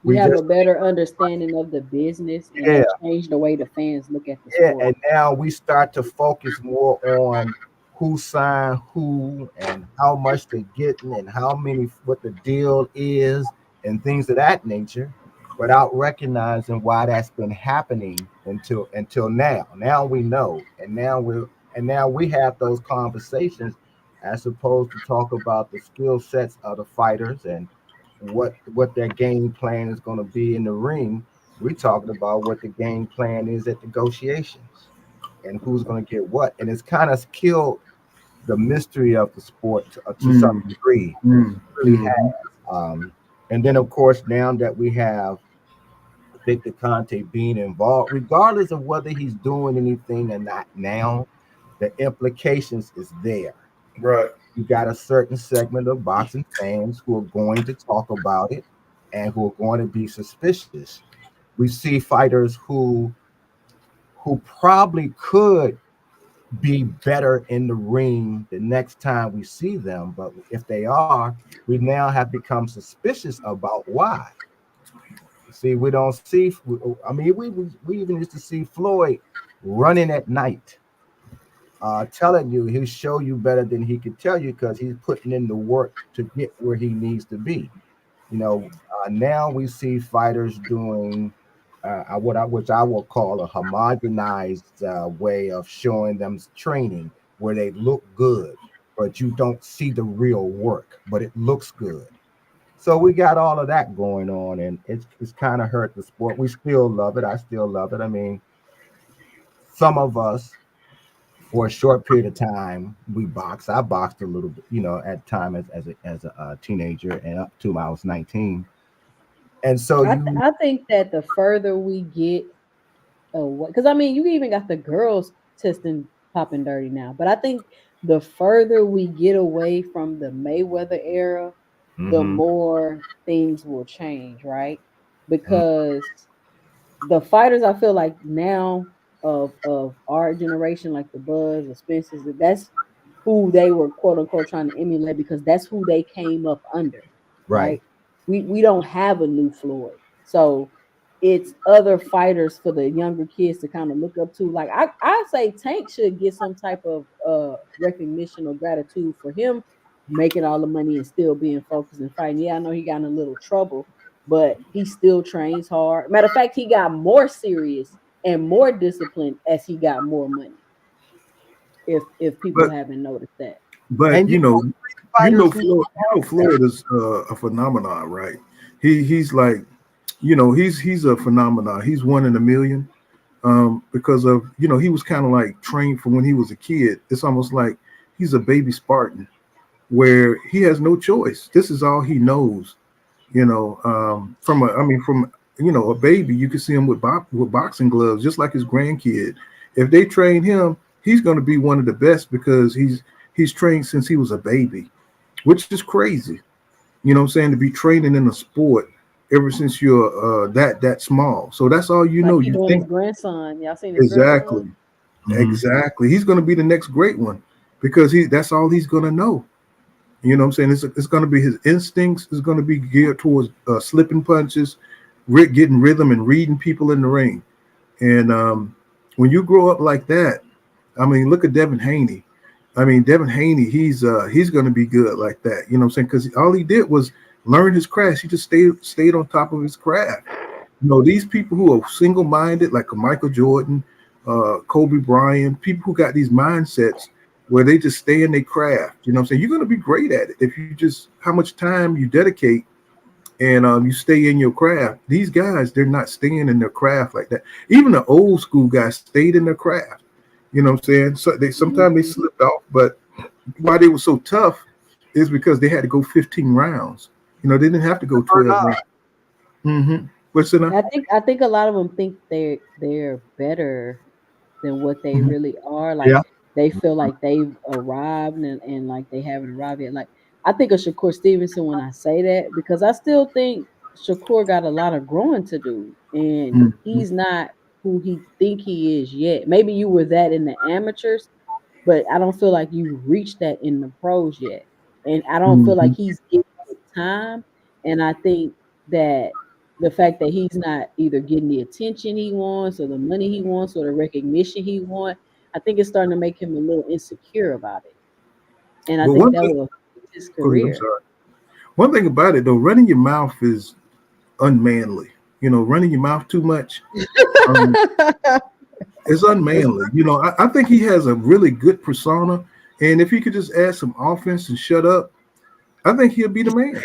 We have a better understanding of the business and it changed the way the fans look at the sport. And now we start to focus more on who signed who and how much they're getting and how many, what the deal is and things of that nature, without recognizing why that's been happening until now. Now we know, and now we have those conversations as opposed to talk about the skill sets of the fighters and what their game plan is going to be in the ring. We're talking about what the game plan is at negotiations and who's going to get what, and it's kind of killed the mystery of the sport to some degree. Really has. And then of course now that we have Victor Conte being involved, regardless of whether he's doing anything or not now, the implications is there. Right. You got a certain segment of boxing fans who are going to talk about it and who are going to be suspicious. We see fighters who probably could be better in the ring the next time we see them, but if they are, we now have become suspicious about why. See, we don't see. I mean, we even used to see Floyd running at night, telling you he'll show you better than he could tell you because he's putting in the work to get where he needs to be. You know, now we see fighters doing which I will call a homogenized way of showing them training where they look good, but you don't see the real work, but it looks good. So we got all of that going on, and it's kind of hurt the sport. We still love it. I still love it. I mean, some of us, for a short period of time, we boxed. I boxed a little bit, you know, at time as a teenager and up to I was 19. And so I think that the further we get away, because I mean, you even got the girls testing popping dirty now, but I think the further we get away from the Mayweather era, the Mhm. more things will change, right? Mhm. Because the fighters I feel like now of our generation, like the Buzz, the Spencers, that's who they were quote unquote trying to emulate because that's who they came up under, Right. right? We don't have a new Floyd, so it's other fighters for the younger kids to kind of look up to. Like I say, Tank should get some type of recognition or gratitude for him making all the money and still being focused and fighting. Yeah, I know he got in a little trouble, but he still trains hard. Matter of fact, he got more serious and more disciplined as he got more money. If people But haven't noticed that. but And fighters who Florida's a phenomenon, right? He's like, he's a phenomenon. He's one in a million. Because of he was kind of like trained from when he was a kid. It's almost like he's a baby Spartan where he has no choice. This is all he knows. From a baby, you can see him with boxing gloves, just like his grandkid. If they train him, he's going to be one of the best because he's trained since he was a baby, which is crazy. You know what I'm saying? To be training in a sport ever since you're that small. So that's all you Like know. he You doing his think grandson. Y'all seen his grandson? exactly, Mhm. exactly. He's going to be the next great one because that's all he's going to know. You know what I'm saying? It's going to be his instincts is going to be geared towards slipping punches, getting rhythm, and reading people in the ring. And when you grow up like that, I mean, look at Devin Haney. I mean, Devin Haney, he's going to be good like that. You know what I'm saying? Because all he did was learn his craft. He just stayed on top of his craft. These people who are single minded, like a Michael Jordan, Kobe Bryant, people who got these mindsets where they just stay in their craft. You know what I'm saying? You're going to be great at it if you just how much time you dedicate and you stay in your craft. These guys, they're not staying in their craft like that. Even the old school guys stayed in their craft. You know what I'm saying? So they sometimes they slipped off, but why they were so tough is because they had to go 15 rounds. They didn't have to go 12 rounds. Mm-hmm. What's in there? I think a lot of them think they're better than what they Mhm. really are. Like Yeah. they feel like they've arrived and like they haven't arrived yet. Like I think of Shakur Stevenson when I say that because I still think Shakur got a lot of growing to do and Mhm. he's not who he think he is yet. Maybe you were that in the amateurs, but I don't feel like you reached that in the pros yet. And I don't feel like Mhm. he's getting it time. And I think that the fact that he's not either getting the attention he wants or the money he wants or the recognition he wants, I think it's starting to make him a little insecure about it. And I But think one that thing, will affect his go ahead, I'm career. sorry. One thing about it though, running your mouth is unmanly. Running your mouth too much um, is It's unmanly. I think he has a really good persona, and if he could just add some offense and shut up, I think he'll be the man.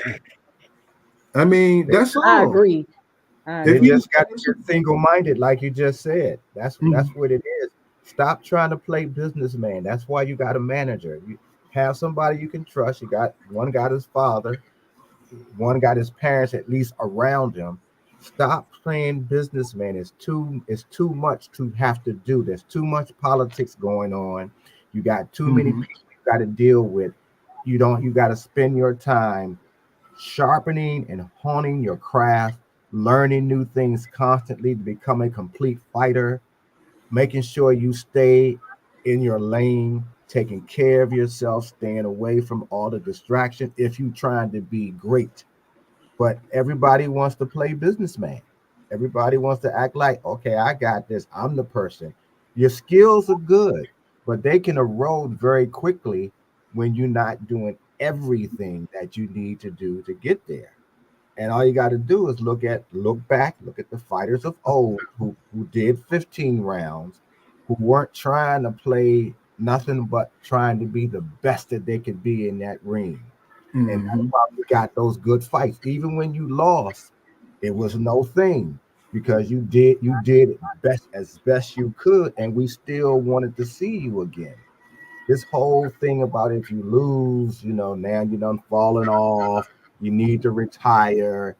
I mean, They, that's I all. agree. I If they agree. he, just got to get single-minded, like you just said. That's Mhm. what it is. Stop trying to play businessman. That's why you got a manager. You have somebody you can trust. You got one got his father, one got his parents at least around him. Stop playing businessman. It's too much to have to do. There's too much politics going on. You got too many Mhm. people you got to deal with. You got to spend your time sharpening and honing your craft, learning new things constantly to become a complete fighter, making sure you stay in your lane, taking care of yourself, staying away from all the distraction if you're trying to be great. But everybody wants to play businessman. Everybody wants to act like, okay, I got this. I'm the person. Your skills are good, but they can erode very quickly when you're not doing everything that you need to do to get there. And all you got to do is look back, look at the fighters of old who did 15 rounds, who weren't trying to play nothing but trying to be the best that they could be in that ring. And that's Mhm. why you got those good fights. Even when you lost, it was no thing because you did it best you could, and we still wanted to see you again. This whole thing about if you lose, now you done falling off, you need to retire.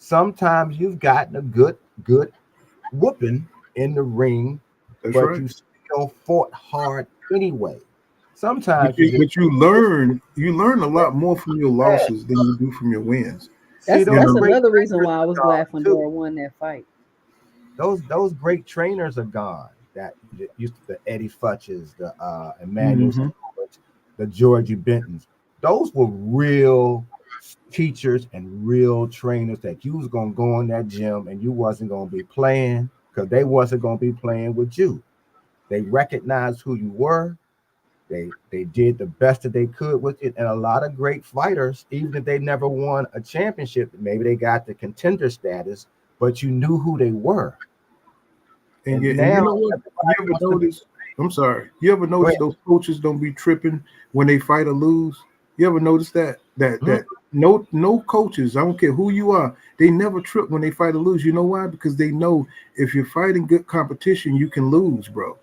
sometimes you've gotten a good whooping in the ring, That's but right. you still fought hard anyway. But Sometimes you you, just but you learn a lot more from your losses than you do from your wins. see You those That's know, great another reason trainers why I are was gone glad too. Fundora won that fight. Those great trainers are gone. That used to the Eddie Futches, the Emmanuel hmm Stewarts, the Georgie Bentons. Those were real teachers and real trainers that you was gonna go in that gym and you wasn't gonna be playing because they wasn't gonna be playing with you. They recognized who you were. They did the best that they could with it, and a lot of great fighters, even if they never won a championship, maybe they got the contender status, but you knew who they were. And and you now know what? You everybody ever wants to notice? I'm sorry. You ever go notice ahead. those coaches don't be tripping when they fight or lose? You ever notice that? Mhm. No coaches, I don't care who you are, they never trip when they fight or lose. You know why? Because they know if you're fighting good competition, you can lose, bro.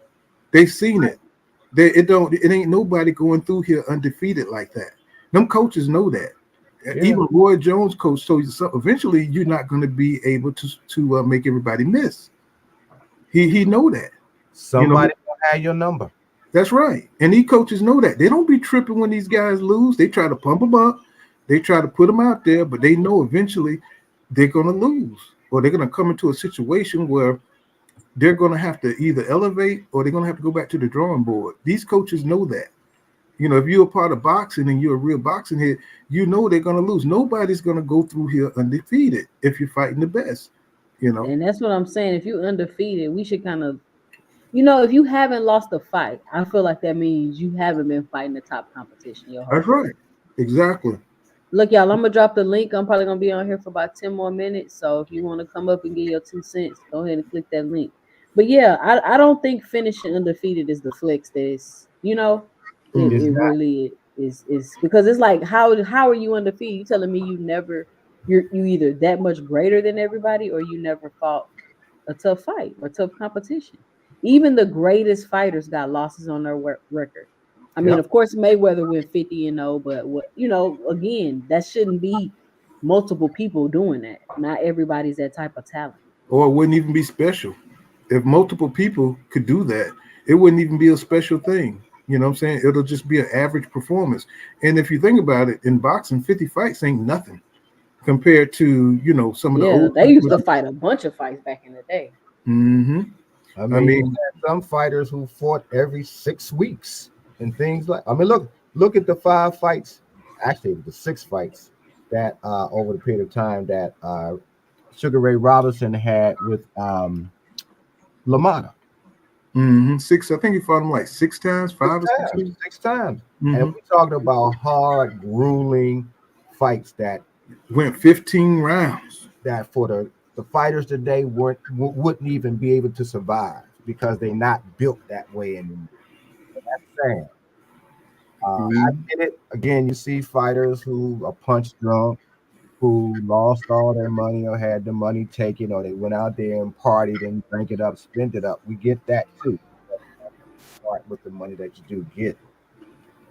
They've seen it. It ain't nobody going through here undefeated like that. Them coaches know that. Yeah, Even Roy Jones coach told you so eventually you're not going to be able to make everybody miss. He know that. You know, somebody gonna have your number. that's right. And these coaches know that. They don't be tripping when these guys lose. They try to pump them up. They try to put them out there, but they know eventually they're going to lose or they're going to come into a situation where they're going to have to either elevate or they're going to have to go back to the drawing board. These coaches know that. You know, if you're a part of boxing and you're a real boxing head, you know they're going to lose. Nobody's going to go through here undefeated if you're fighting the best, you know. And that's what I'm saying. If you undefeated, we should kind of, if you haven't lost a fight, I feel like that means you haven't been fighting the top competition your whole That's career. right. Exactly. Look, y'all, I'm gonna drop the link. I'm probably gonna be on here for about 10 more minutes. So if you want to come up and get your 2 cents, go ahead and click that link. But yeah, I don't think finishing undefeated is the flex that is, it, Mhm. It's it not. really is because it's like how are you undefeated? You telling me you either that much greater than everybody or you never fought a tough fight or tough competition. Even the greatest fighters got losses on their record. I mean, Yep. of course, Mayweather went 50-0, but again, that shouldn't be multiple people doing that. Not everybody's that type of talent. Or it wouldn't even be special. If multiple people could do that, it wouldn't even be a special thing. You know what I'm saying? It'll just be an average performance. And if you think about it, in boxing, 50 fights ain't nothing compared to, some of the Yeah, old they used people. to fight a bunch of fights back in the day. hmm I I mean, you mean, had some fighters who fought every 6 weeks and things like. I mean, look at the 5 fights. Actually, the 6 fights that over the period of time that Sugar Ray Robinson had with Lamada. six, I think he fought him like 6 times, Six five or six times, times. 6 times. And hmm we talking about hard, grueling fights Went 15 rounds. that for the fighters today wouldn't even be able to survive because they're not built that way anymore. That's sad. I Mhm. get it. Again, you see fighters who are punch drunk, who lost all their money or had the money taken, or they went out there and partied and drank it up, spent it up. We get that too. Part with the money that you do get,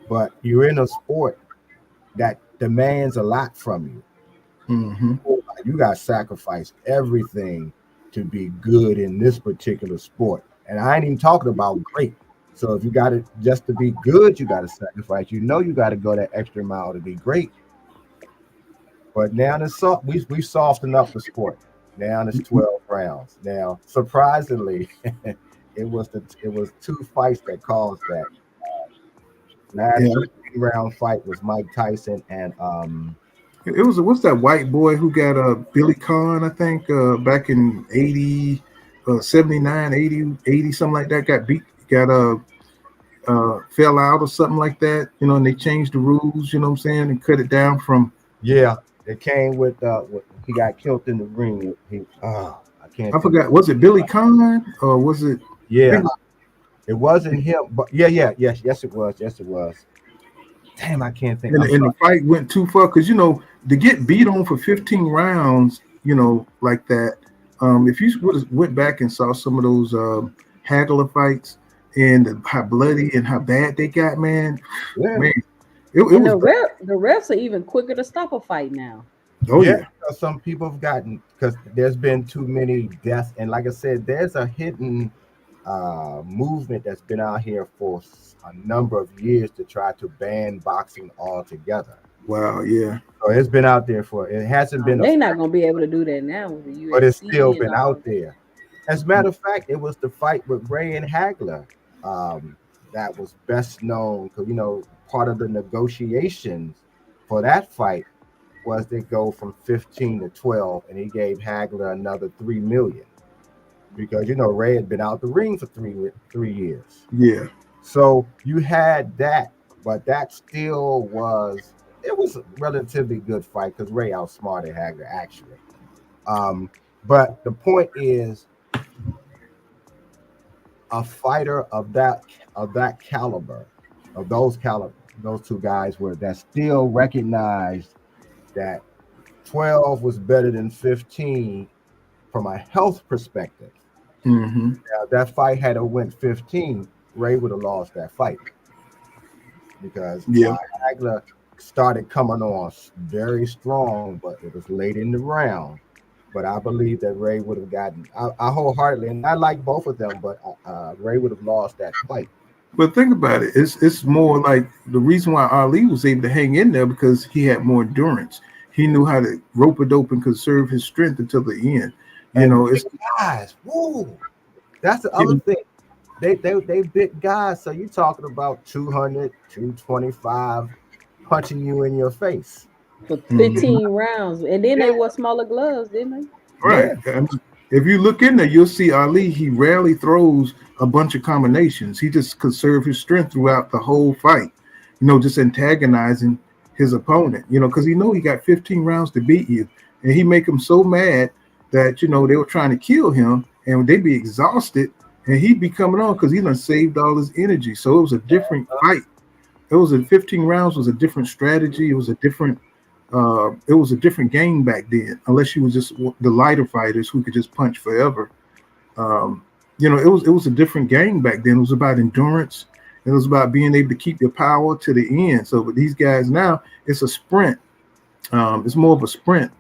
but you're in a sport that demands a lot from you. hmm You got to sacrifice everything to be good in this particular sport. And I ain't even talking about great. So if you got it just to be good, you got to sacrifice. You got to go that extra mile to be great. But now we softened up the sport. Now it's 12 rounds. Now, surprisingly, it was 2 fights that caused that. Last Yeah, 15-round fight was Mike Tyson and it was what's that white boy who got Billy Conn, I think, back in 80, 79, 80, 80, something like that, got beat, got fell out or something like that, and they changed the rules, you know what I'm saying, and cut it down from yeah, it came he got killed in the ring. I can't I think. forgot, was it Billy Conn or was it I Yeah, think it wasn't him, but yeah, yes, it was. Yes, it was. Damn, I can't think. and, I'm and the sorry. fight went too far because to get beat on for 15 rounds, like that. If you would have went back and saw some of those haggler fights and how bloody and how bad they got, man, Yeah, man, it And was bad. the refs are even quicker to stop a fight now. Oh yeah. Some people have gotten, because there's been too many deaths, and like I said, there's a hidden movement that's been out here for a number of years to try to ban boxing altogether. Wow. Yeah. So it's been out there it hasn't been a, They're not gonna be able to do that now with the but it's still UFC and been all. out there. As a matter of fact, it was the fight with Ray and Hagler that was best known, because part of the negotiations for that fight was they go from 15 to 12, and he gave Hagler another 3 million, because Ray had been out the ring for 3 years. Yeah. So you had that, but that still was a relatively good fight because Ray outsmarted Hagler actually. But the point is, a fighter of that caliber, of those two guys that still recognized that 12 was better than 15 from a health perspective. Mm-hmm. Now, if that fight had went 15, Ray would have lost that fight, because Hagler started coming on very strong, but it was late in the round. But I believe that Ray would have gotten. I wholeheartedly, and I like both of them, but Ray would have lost that fight. But think about it. It's more like the reason why Ali was able to hang in there, because he had more endurance. He knew how to rope a dope and conserve his strength until the end. It's guys. Woo! That's the other thing. They big guys. So you're talking about 200, 225 punching you in your face For 15 rounds. And then they wore smaller gloves, didn't they? right. Yeah. I mean, if you look in there, you'll see Ali. He rarely throws a bunch of combinations. He just conserves his strength throughout the whole fight. Just antagonizing his opponent. Because he got 15 rounds to beat you, and he make him so mad that they were trying to kill him, and they'd be exhausted, and he'd be coming on because he done saved all his energy. So it was a different fight. It was 15 rounds was a different strategy. It was a different game back then, unless you was just the lighter fighters who could just punch forever. It was a different game back then. It was about endurance. It was about being able to keep your power to the end. So with these guys now, it's a sprint. It's more of a sprint.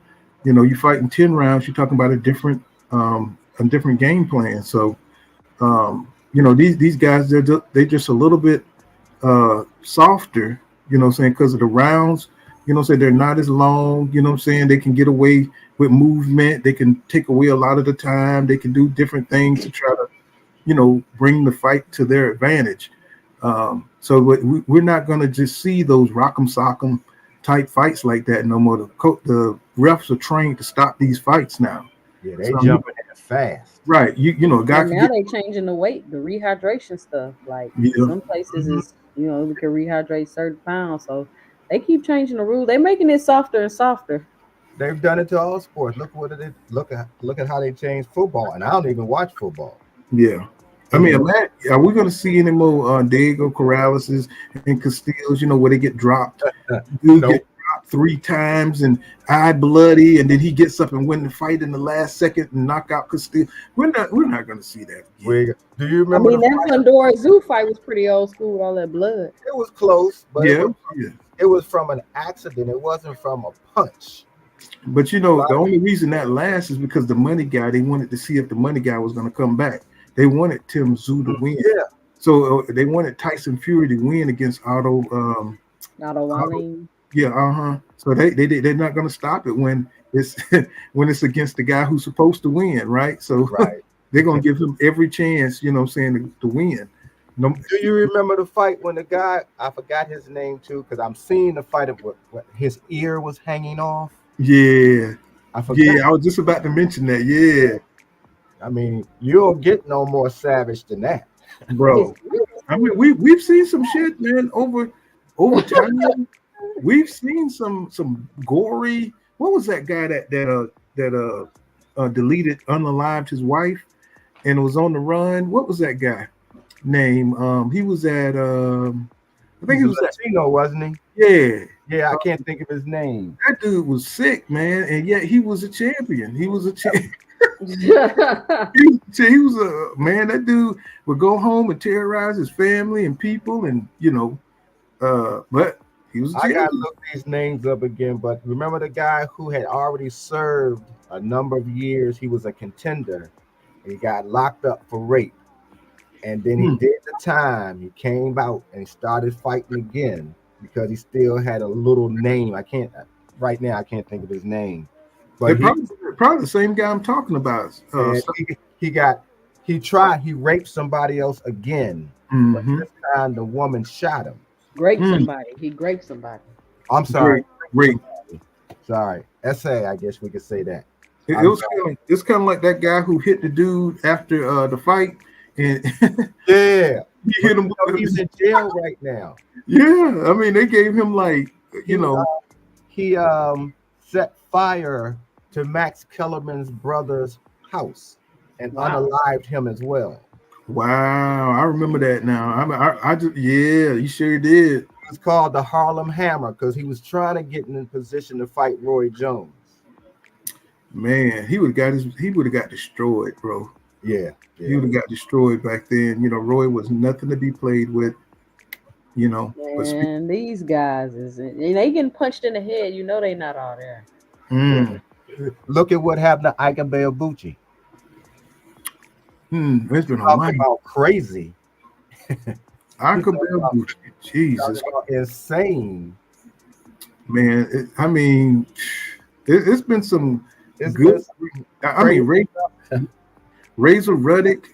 You fighting 10 rounds, you're talking about a different game plan. So these guys, they're just a little bit softer, saying, because of the rounds. They're not as long, they can get away with movement. They can take away a lot of the time. They can do different things to try to, bring the fight to their advantage. So we're not going to just see those rock'em sock'em type fights like that no more. The refs are trained to stop these fights now. Yeah, they jumping in fast. Right. A guy and now they changing the weight, the rehydration stuff. Like some places is, we can rehydrate certain pounds. So they keep changing the rules. They're making it softer and softer. They've done it to all sports. Look what it is. Look at how they changed football, and I don't even watch football. Yeah. I mean, are we going to see any more Diego Corrales and Castillos, where they get dropped? Get dropped 3 times and eye bloody, and then he gets up and win the fight in the last second and knock out Castillo. We're not going to see that. Do you remember? that Fundora Zoo fight was pretty old school with all that blood. It was close, but yeah. It was from an accident. It wasn't from a punch. But the only reason that lasts is because the money guy, they wanted to see if the money guy was going to come back. They wanted Tim Tszyu to win. Yeah. So they wanted Tyson Fury to win against Otto Wallin. Yeah, So they're not going to stop it when it's against the guy who's supposed to win, right? So they're going to give him every chance, to win. Do you remember the fight when the guy, I forgot his name too, because I'm seeing the fight of what his ear was hanging off? Yeah. I forgot. Yeah, I was just about to mention that. Yeah. I mean, you don't get no more savage than that. Bro. I mean, we've seen some shit, man, over time. We've seen some gory. What was that guy that deleted, unalived his wife and was on the run? What was that guy name? He was at I think he was Latino, wasn't he? Yeah, I can't think of his name. That dude was sick, man, and yet he was a champion. He was a champion. he was a man. That dude would go home and terrorize his family and people, and but He was I jailed. gotta look these names up again, but remember the guy who had already served a number of years? He was a contender. He got locked up for rape, and then he Hmm. did the time. He came out and started fighting again because he still had a little name. I can't right now. I can't think of his name, They but probably the same guy I'm talking about. and he raped somebody else again, but Mhm. this time the woman shot him. Grape Mm. somebody. He graped somebody. I'm sorry. Great. Sorry. SA, I guess we could say that. It I'm was it's kind of like that guy who hit the dude after the fight, and Yeah. he But hit him. he's in jail right now. Yeah, I mean, they gave him like He, he set fire to Max Kellerman's brother's house and Wow. unalived him as well. Wow, I remember that now. I just yeah, you sure did. It's called the Harlem Hammer because he was trying to get in position to fight Roy Jones. Man, he would have got destroyed, bro. Yeah, He would have got destroyed back then. Roy was nothing to be played with. But And these guys and they getting punched in the head. You know they not all there. mm, Look at what happened to Ike Bucci. it's been a Talk while. about crazy. I could be Jesus, Talk about insane. man. It's been some It's good. been I mean, Razor Ruddock.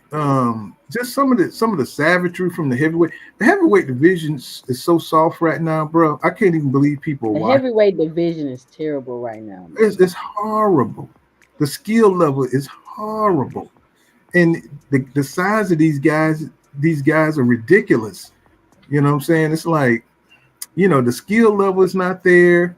Just some of the savagery from the heavyweight. The heavyweight division is so soft right now, bro. I can't even believe people The watch. heavyweight division is terrible right now. It's horrible. The skill level is horrible, and the size of these guys are ridiculous. You know what I'm saying? It's like, the skill level is not there.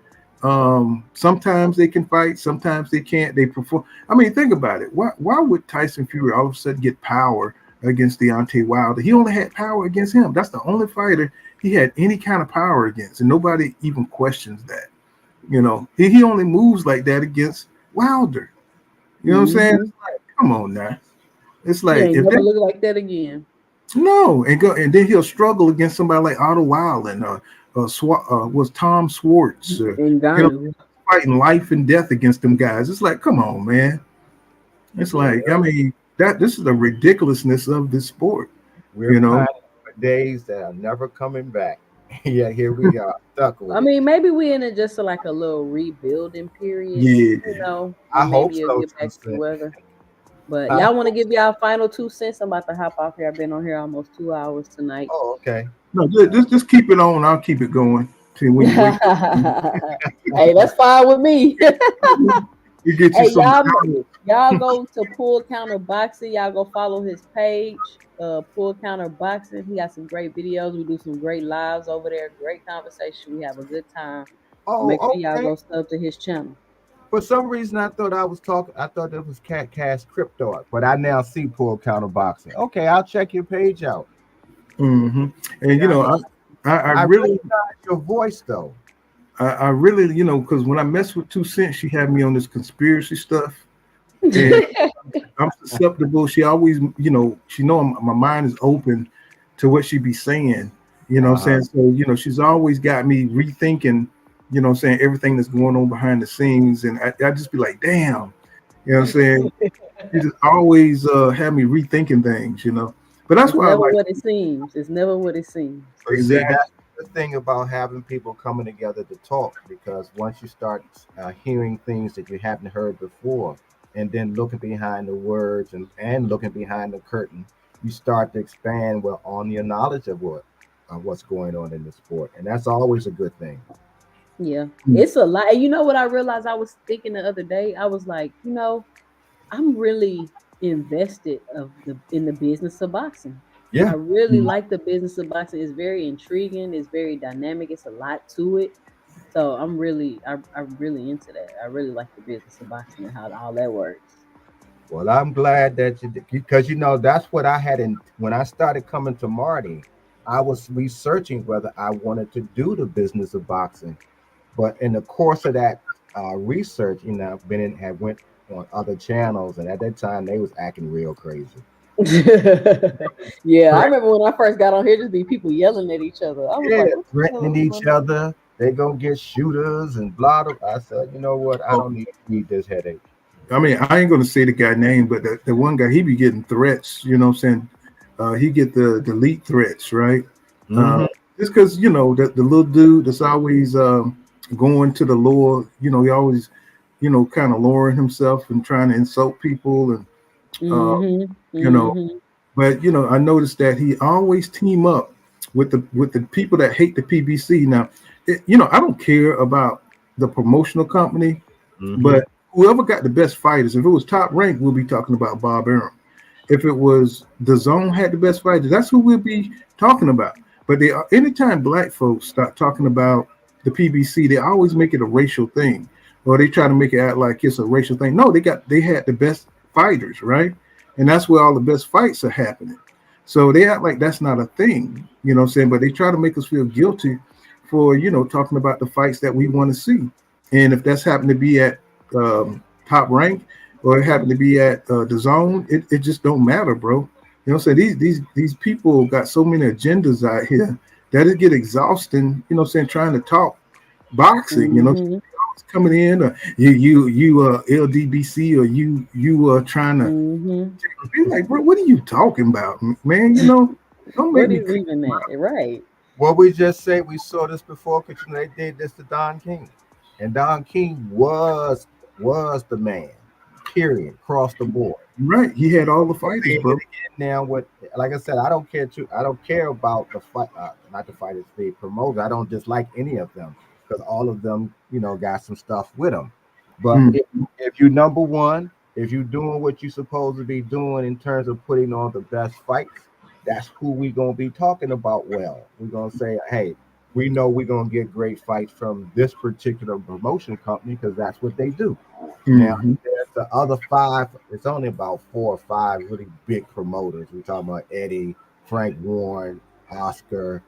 Sometimes they can fight, sometimes they can't. They perform. I mean, think about it. Why would Tyson Fury all of a sudden get power against Deontay Wilder? He only had power against him. That's the only fighter he had any kind of power against, and nobody even questions that. He only moves like that against Wilder. You know what I'm saying? It's like, come on now. It's He like ain't never look like that again. no, and then he'll struggle against somebody like Otto Wilde and was Tom Swartz, In Ghana. fighting life and death against them guys. It's like, come on, man. It's like, I mean, this is the ridiculousness of this sport. We're pining for days that are never coming back. Yeah, here we are stuck with I mean, maybe we in just like a little rebuilding period. Yeah. I hope maybe so. Get back to weather. But y'all want to give y'all final 2 cents? I'm about to hop off here. I've been on here almost 2 hours tonight. Oh, okay. No, just keep it on. I'll keep it going. Till when you wake Hey, that's fine with me. you get you some. Y'all go to Pool Counter Boxing. Y'all go follow his page, Pool Counter Boxing. He got some great videos. We do some great lives over there. Great conversation. We have a good time. Make sure y'all go sub to his channel. For some reason, I thought that was Cat Cash Crypto, but I now see Pool Counter Boxing. Okay, I'll check your page out. Mm-hmm. And I really recognize your voice though. I really, because when I mess with 2 Cents, she had me on this conspiracy stuff. And I'm susceptible. She always, my mind is open to what she be saying. You know what I'm saying? So, she's always got me rethinking, saying everything that's going on behind the scenes. And I just be like, damn, you know what I'm saying? She just always have me rethinking things, But that's why never what it seems. It's never what it seems. Exactly. That's the thing about having people coming together to talk, because once you start hearing things that you haven't heard before, and then looking behind the words and looking behind the curtain, you start to expand on your knowledge of what's going on in the sport, and that's always a good thing. Yeah, it's a lot. You know what I realized? I was thinking the other day. I was like, I'm really invested in the business of boxing. Yeah, I really like the business of boxing. It's very intriguing. It's very dynamic. It's a lot to it. So I'm really into that. I really like the business of boxing and how all that works. Well, I'm glad that because that's what I had when I started coming to Marty. I was researching whether I wanted to do the business of boxing, but in the course of that research, had went on other channels, and at that time they was acting real crazy. Yeah, I remember when I first got on here, just be people yelling at each other. I was like, threatening each other, they gonna get shooters and blah blah. I said, you know what? I don't need to feed this headache. I mean, I ain't gonna say the guy name, but the one guy, he be getting threats. You know what I'm saying? He get the delete threats, right? Uh, Mm-hmm. just because the little dude that's always going to the lore. He always kind of lowering himself and trying to insult people, and uh, Mm-hmm. you know. Mm-hmm. But I noticed that he always team up with the people that hate the PBC. Now, I don't care about the promotional company, Mm-hmm. but whoever got the best fighters, if it was top rank, we'll be talking about Bob Arum. If it was the zone had the best fighters, that's who we'll be talking about. But anytime black folks start talking about the PBC, they always make it a racial thing, or they try to make it out like it's a racial thing. No, they had the best fighters, right? And that's where all the best fights are happening. So they act like that's not a thing, what I'm saying? But they try to make us feel guilty for, talking about the fights that we want to see. And if that's happened to be at top rank or it happened to be at the zone, it just don't matter, bro. So these people got so many agendas out here that it get exhausting, trying to talk boxing, Mm-hmm. coming in, you LDBC, or you trying to Mm-hmm. be like, bro, what are you talking about, man? Don't make What me. is even that? Right. What we just said, we saw this before because they did this to Don King, and Don King was the man. Period. Across the board. Right, he had all the We're fighters, seeing it bro. again now. What, like I said, I don't care too. I don't care about the fight, not the fighters, the promoters. I don't dislike any of them because all of them, got some stuff with them. But Mm, if you number one, if you doing what you're supposed to be doing in terms of putting on the best fights, that's who we gonna be talking about. Well, we're gonna say, hey, we know we're gonna get great fights from this particular promotion company because that's what they do. Now, mm-hmm. there's the other five. It's only about 4 or 5 really big promoters. We're talking about Eddie, Frank Warren, Oscar,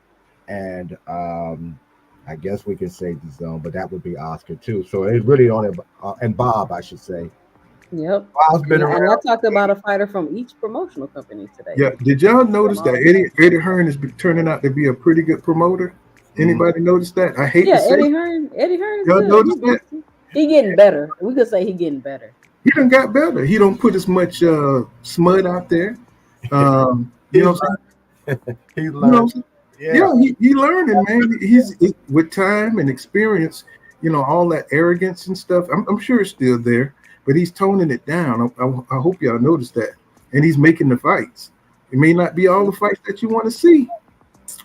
and I guess we can say the zone, but that would be Oscar too. So it's really only and Bob, I should say. Yep. Bob's been And I around. talked about a fighter from each promotional company today. Yeah, did y'all From notice that all the Eddie Hearn is turning out to be a pretty good promoter? Mm, Anybody notice that? I hate to Yeah, say it. Eddie Hearn. Eddie Hearn is Y'all good. notice that? He getting better. We could say he getting better. He done got better. He don't put as much smut out there. You know he's what I'm saying? learned. He's You know what I'm learned. saying? Yeah. Yeah, he learning, man. With time and experience, all that arrogance and stuff. I'm sure it's still there, but he's toning it down. I hope y'all notice that, and he's making the fights. It may not be all the fights that you want to see,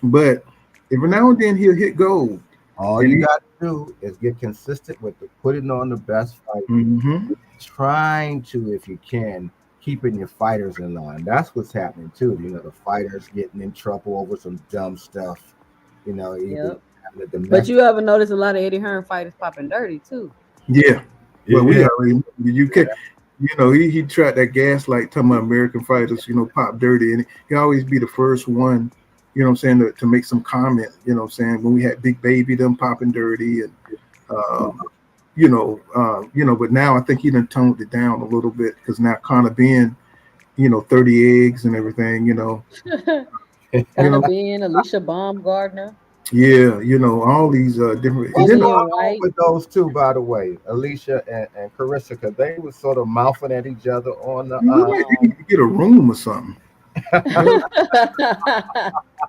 but every now and then he'll hit gold. All And you he, got to do is get consistent with the putting on the best fight, mm-hmm. trying to, if you can, keeping your fighters in line. That's what's happening too. The fighters getting in trouble over some dumb stuff. Even Yep. having a But domestic. you ever notice a lot of Eddie Hearn fighters popping dirty too? Yeah, well, we Yeah, already know the UK. He tried that gaslight talking about American fighters, pop dirty, and he always be the first one, what I'm saying, to make some comment, what I'm saying, when we had Big Baby them popping dirty, and um, but now I think he done toned it down a little bit because now Conor Ben, 30 eggs and everything, you Kind know, of being Alicia Baumgardner, yeah, all these different, and what's then going Dillian on White. with those two, by the way, Alicia and Carissa? Because they were sort of mouthing at each other on the. it look like they need to get a room or something. Oh.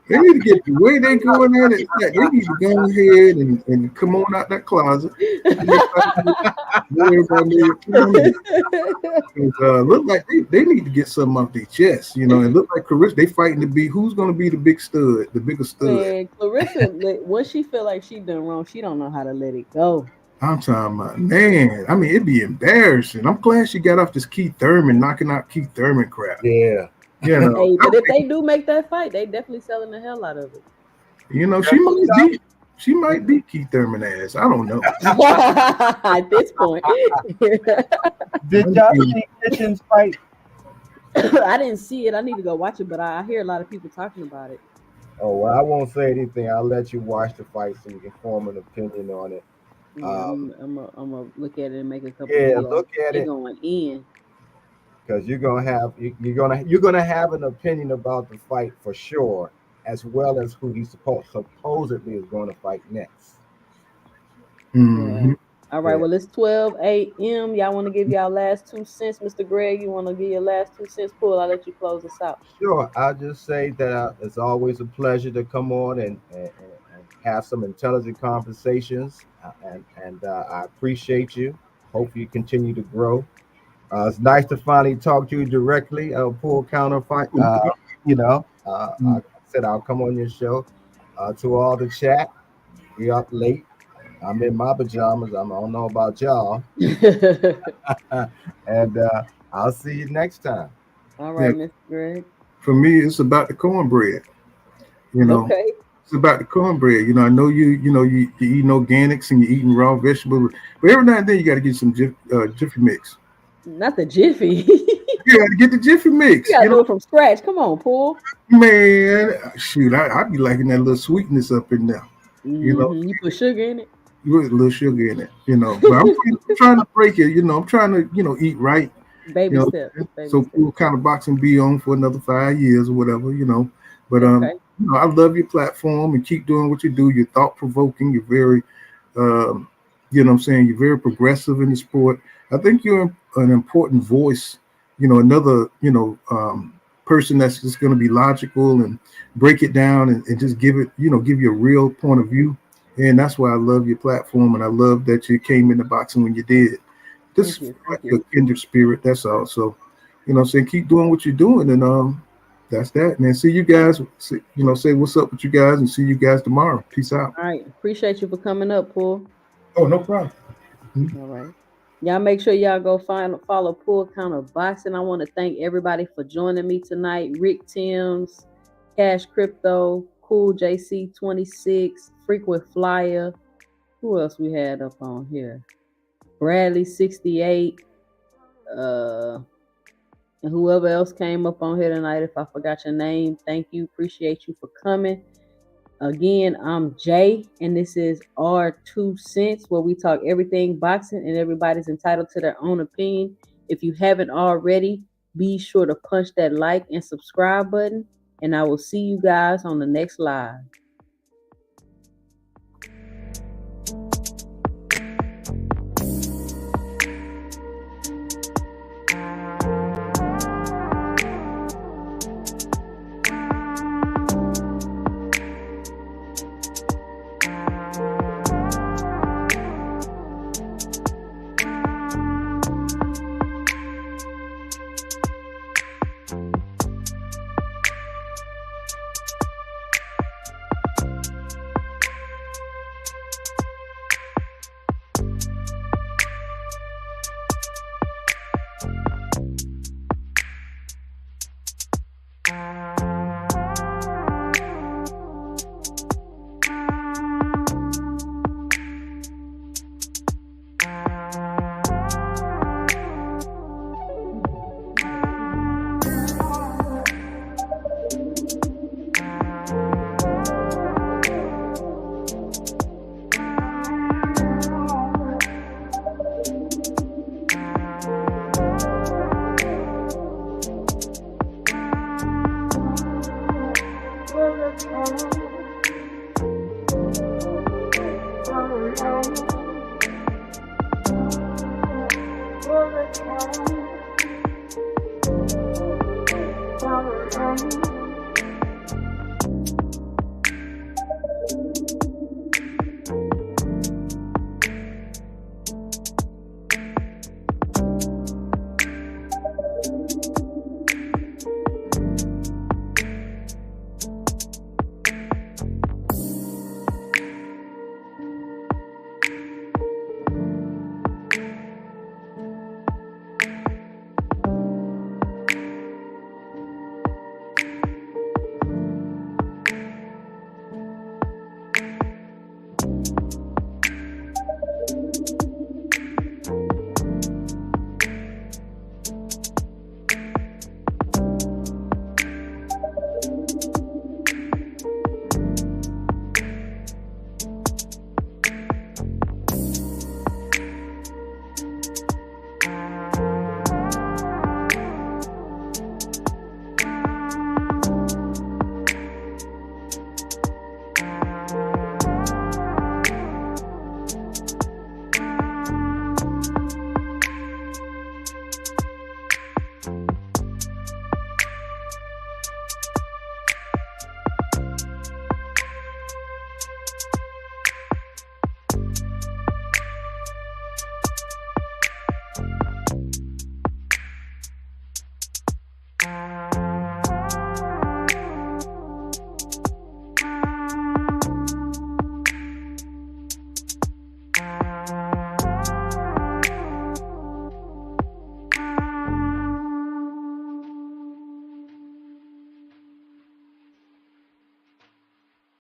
They need to get the way they going at it. Like they need to go ahead and come on out that closet. Everybody know what time it is. 'Cause, look like they need to get something off their chest, and look like Carissa, they fighting to be who's going to be the big stud, the biggest stud. Man, Clarissa, once she feel like she done wrong, she don't know how to let it go. I'm talking about, man. I mean, it'd be embarrassing. I'm glad she got off this Keith Thurman knocking out Keith Thurman crap. Yeah. Hey, but if they do make that fight, they definitely selling the hell out of it. She might be Keith Thurman ass. I don't know. At this point, Did y'all see Kitchen's fight? I didn't see it. I need to go watch it, but I hear a lot of people talking about it. Oh, well, I won't say anything. I'll let you watch the fight so you can form an opinion on it. Yeah, Um, I'm gonna look at it and make a couple yeah, videos. look at They it going in. because you're gonna have an opinion about the fight for sure, as well as who he supposedly is going to fight next. Mhm. All right. Yeah. Well, it's 12 a.m. Y'all want to give y'all last 2 cents, Mr. Greg? You want to give your last 2 cents? Pull. I'll let you close us out. Sure. I'll just say that it's always a pleasure to come on and have some intelligent conversations. And I appreciate you. Hope you continue to grow. It's nice to finally talk to you directly. Full counterfight. I said I'll come on your show. To all the chat, we up late. I'm in my pajamas. I don't know about y'all. And I'll see you next time. All Yeah, right, Mr. Greg. for me, it's about the cornbread. You know, Okay. it's about the cornbread. I know you eating organics and you're eating raw vegetables, but every now and then you got to get some Jiffy mix. Not the Jiffy. You got to get the Jiffy You mix. gotta do it from scratch. Come on, Paul. Man, shoot, I be liking that little sweetness up in there. You put sugar in it. You put a little sugar in it. But I'm trying to break it. I'm trying to eat right. Baby You know, steps. Baby so steps. we'll kind of boxing be on for another 5 years or whatever. But Okay. I love your platform and keep doing what you do. You're thought provoking. You're very, what I'm saying, you're very progressive in the sport. I think you're an important voice. Another person that's just going to be logical and break it down and just give you a real point of view. And that's why I love your platform, and I love that you came into boxing when you did. Just Thank like you. a kindred spirit. That's all. So, saying keep doing what you're doing, and that's that, man. See you guys. Say what's up with you guys, and see you guys tomorrow. Peace out. All right. Appreciate you for coming up, Paul. Oh, no problem. All right. Y'all make sure y'all go follow Pool Counter Boxing. I want to thank everybody for joining me tonight. Rick Timms, Cash Crypto, Cool JC26, Frequent Flyer. Who else we had up on here? Bradley 68. And whoever else came up on here tonight. If I forgot your name, thank you. Appreciate you for coming. Again, I'm Jay, and this is our 2 cents, where we talk everything boxing, and everybody's entitled to their own opinion. If you haven't already, be sure to punch that like and subscribe button, and I will see you guys on the next live. Thank you.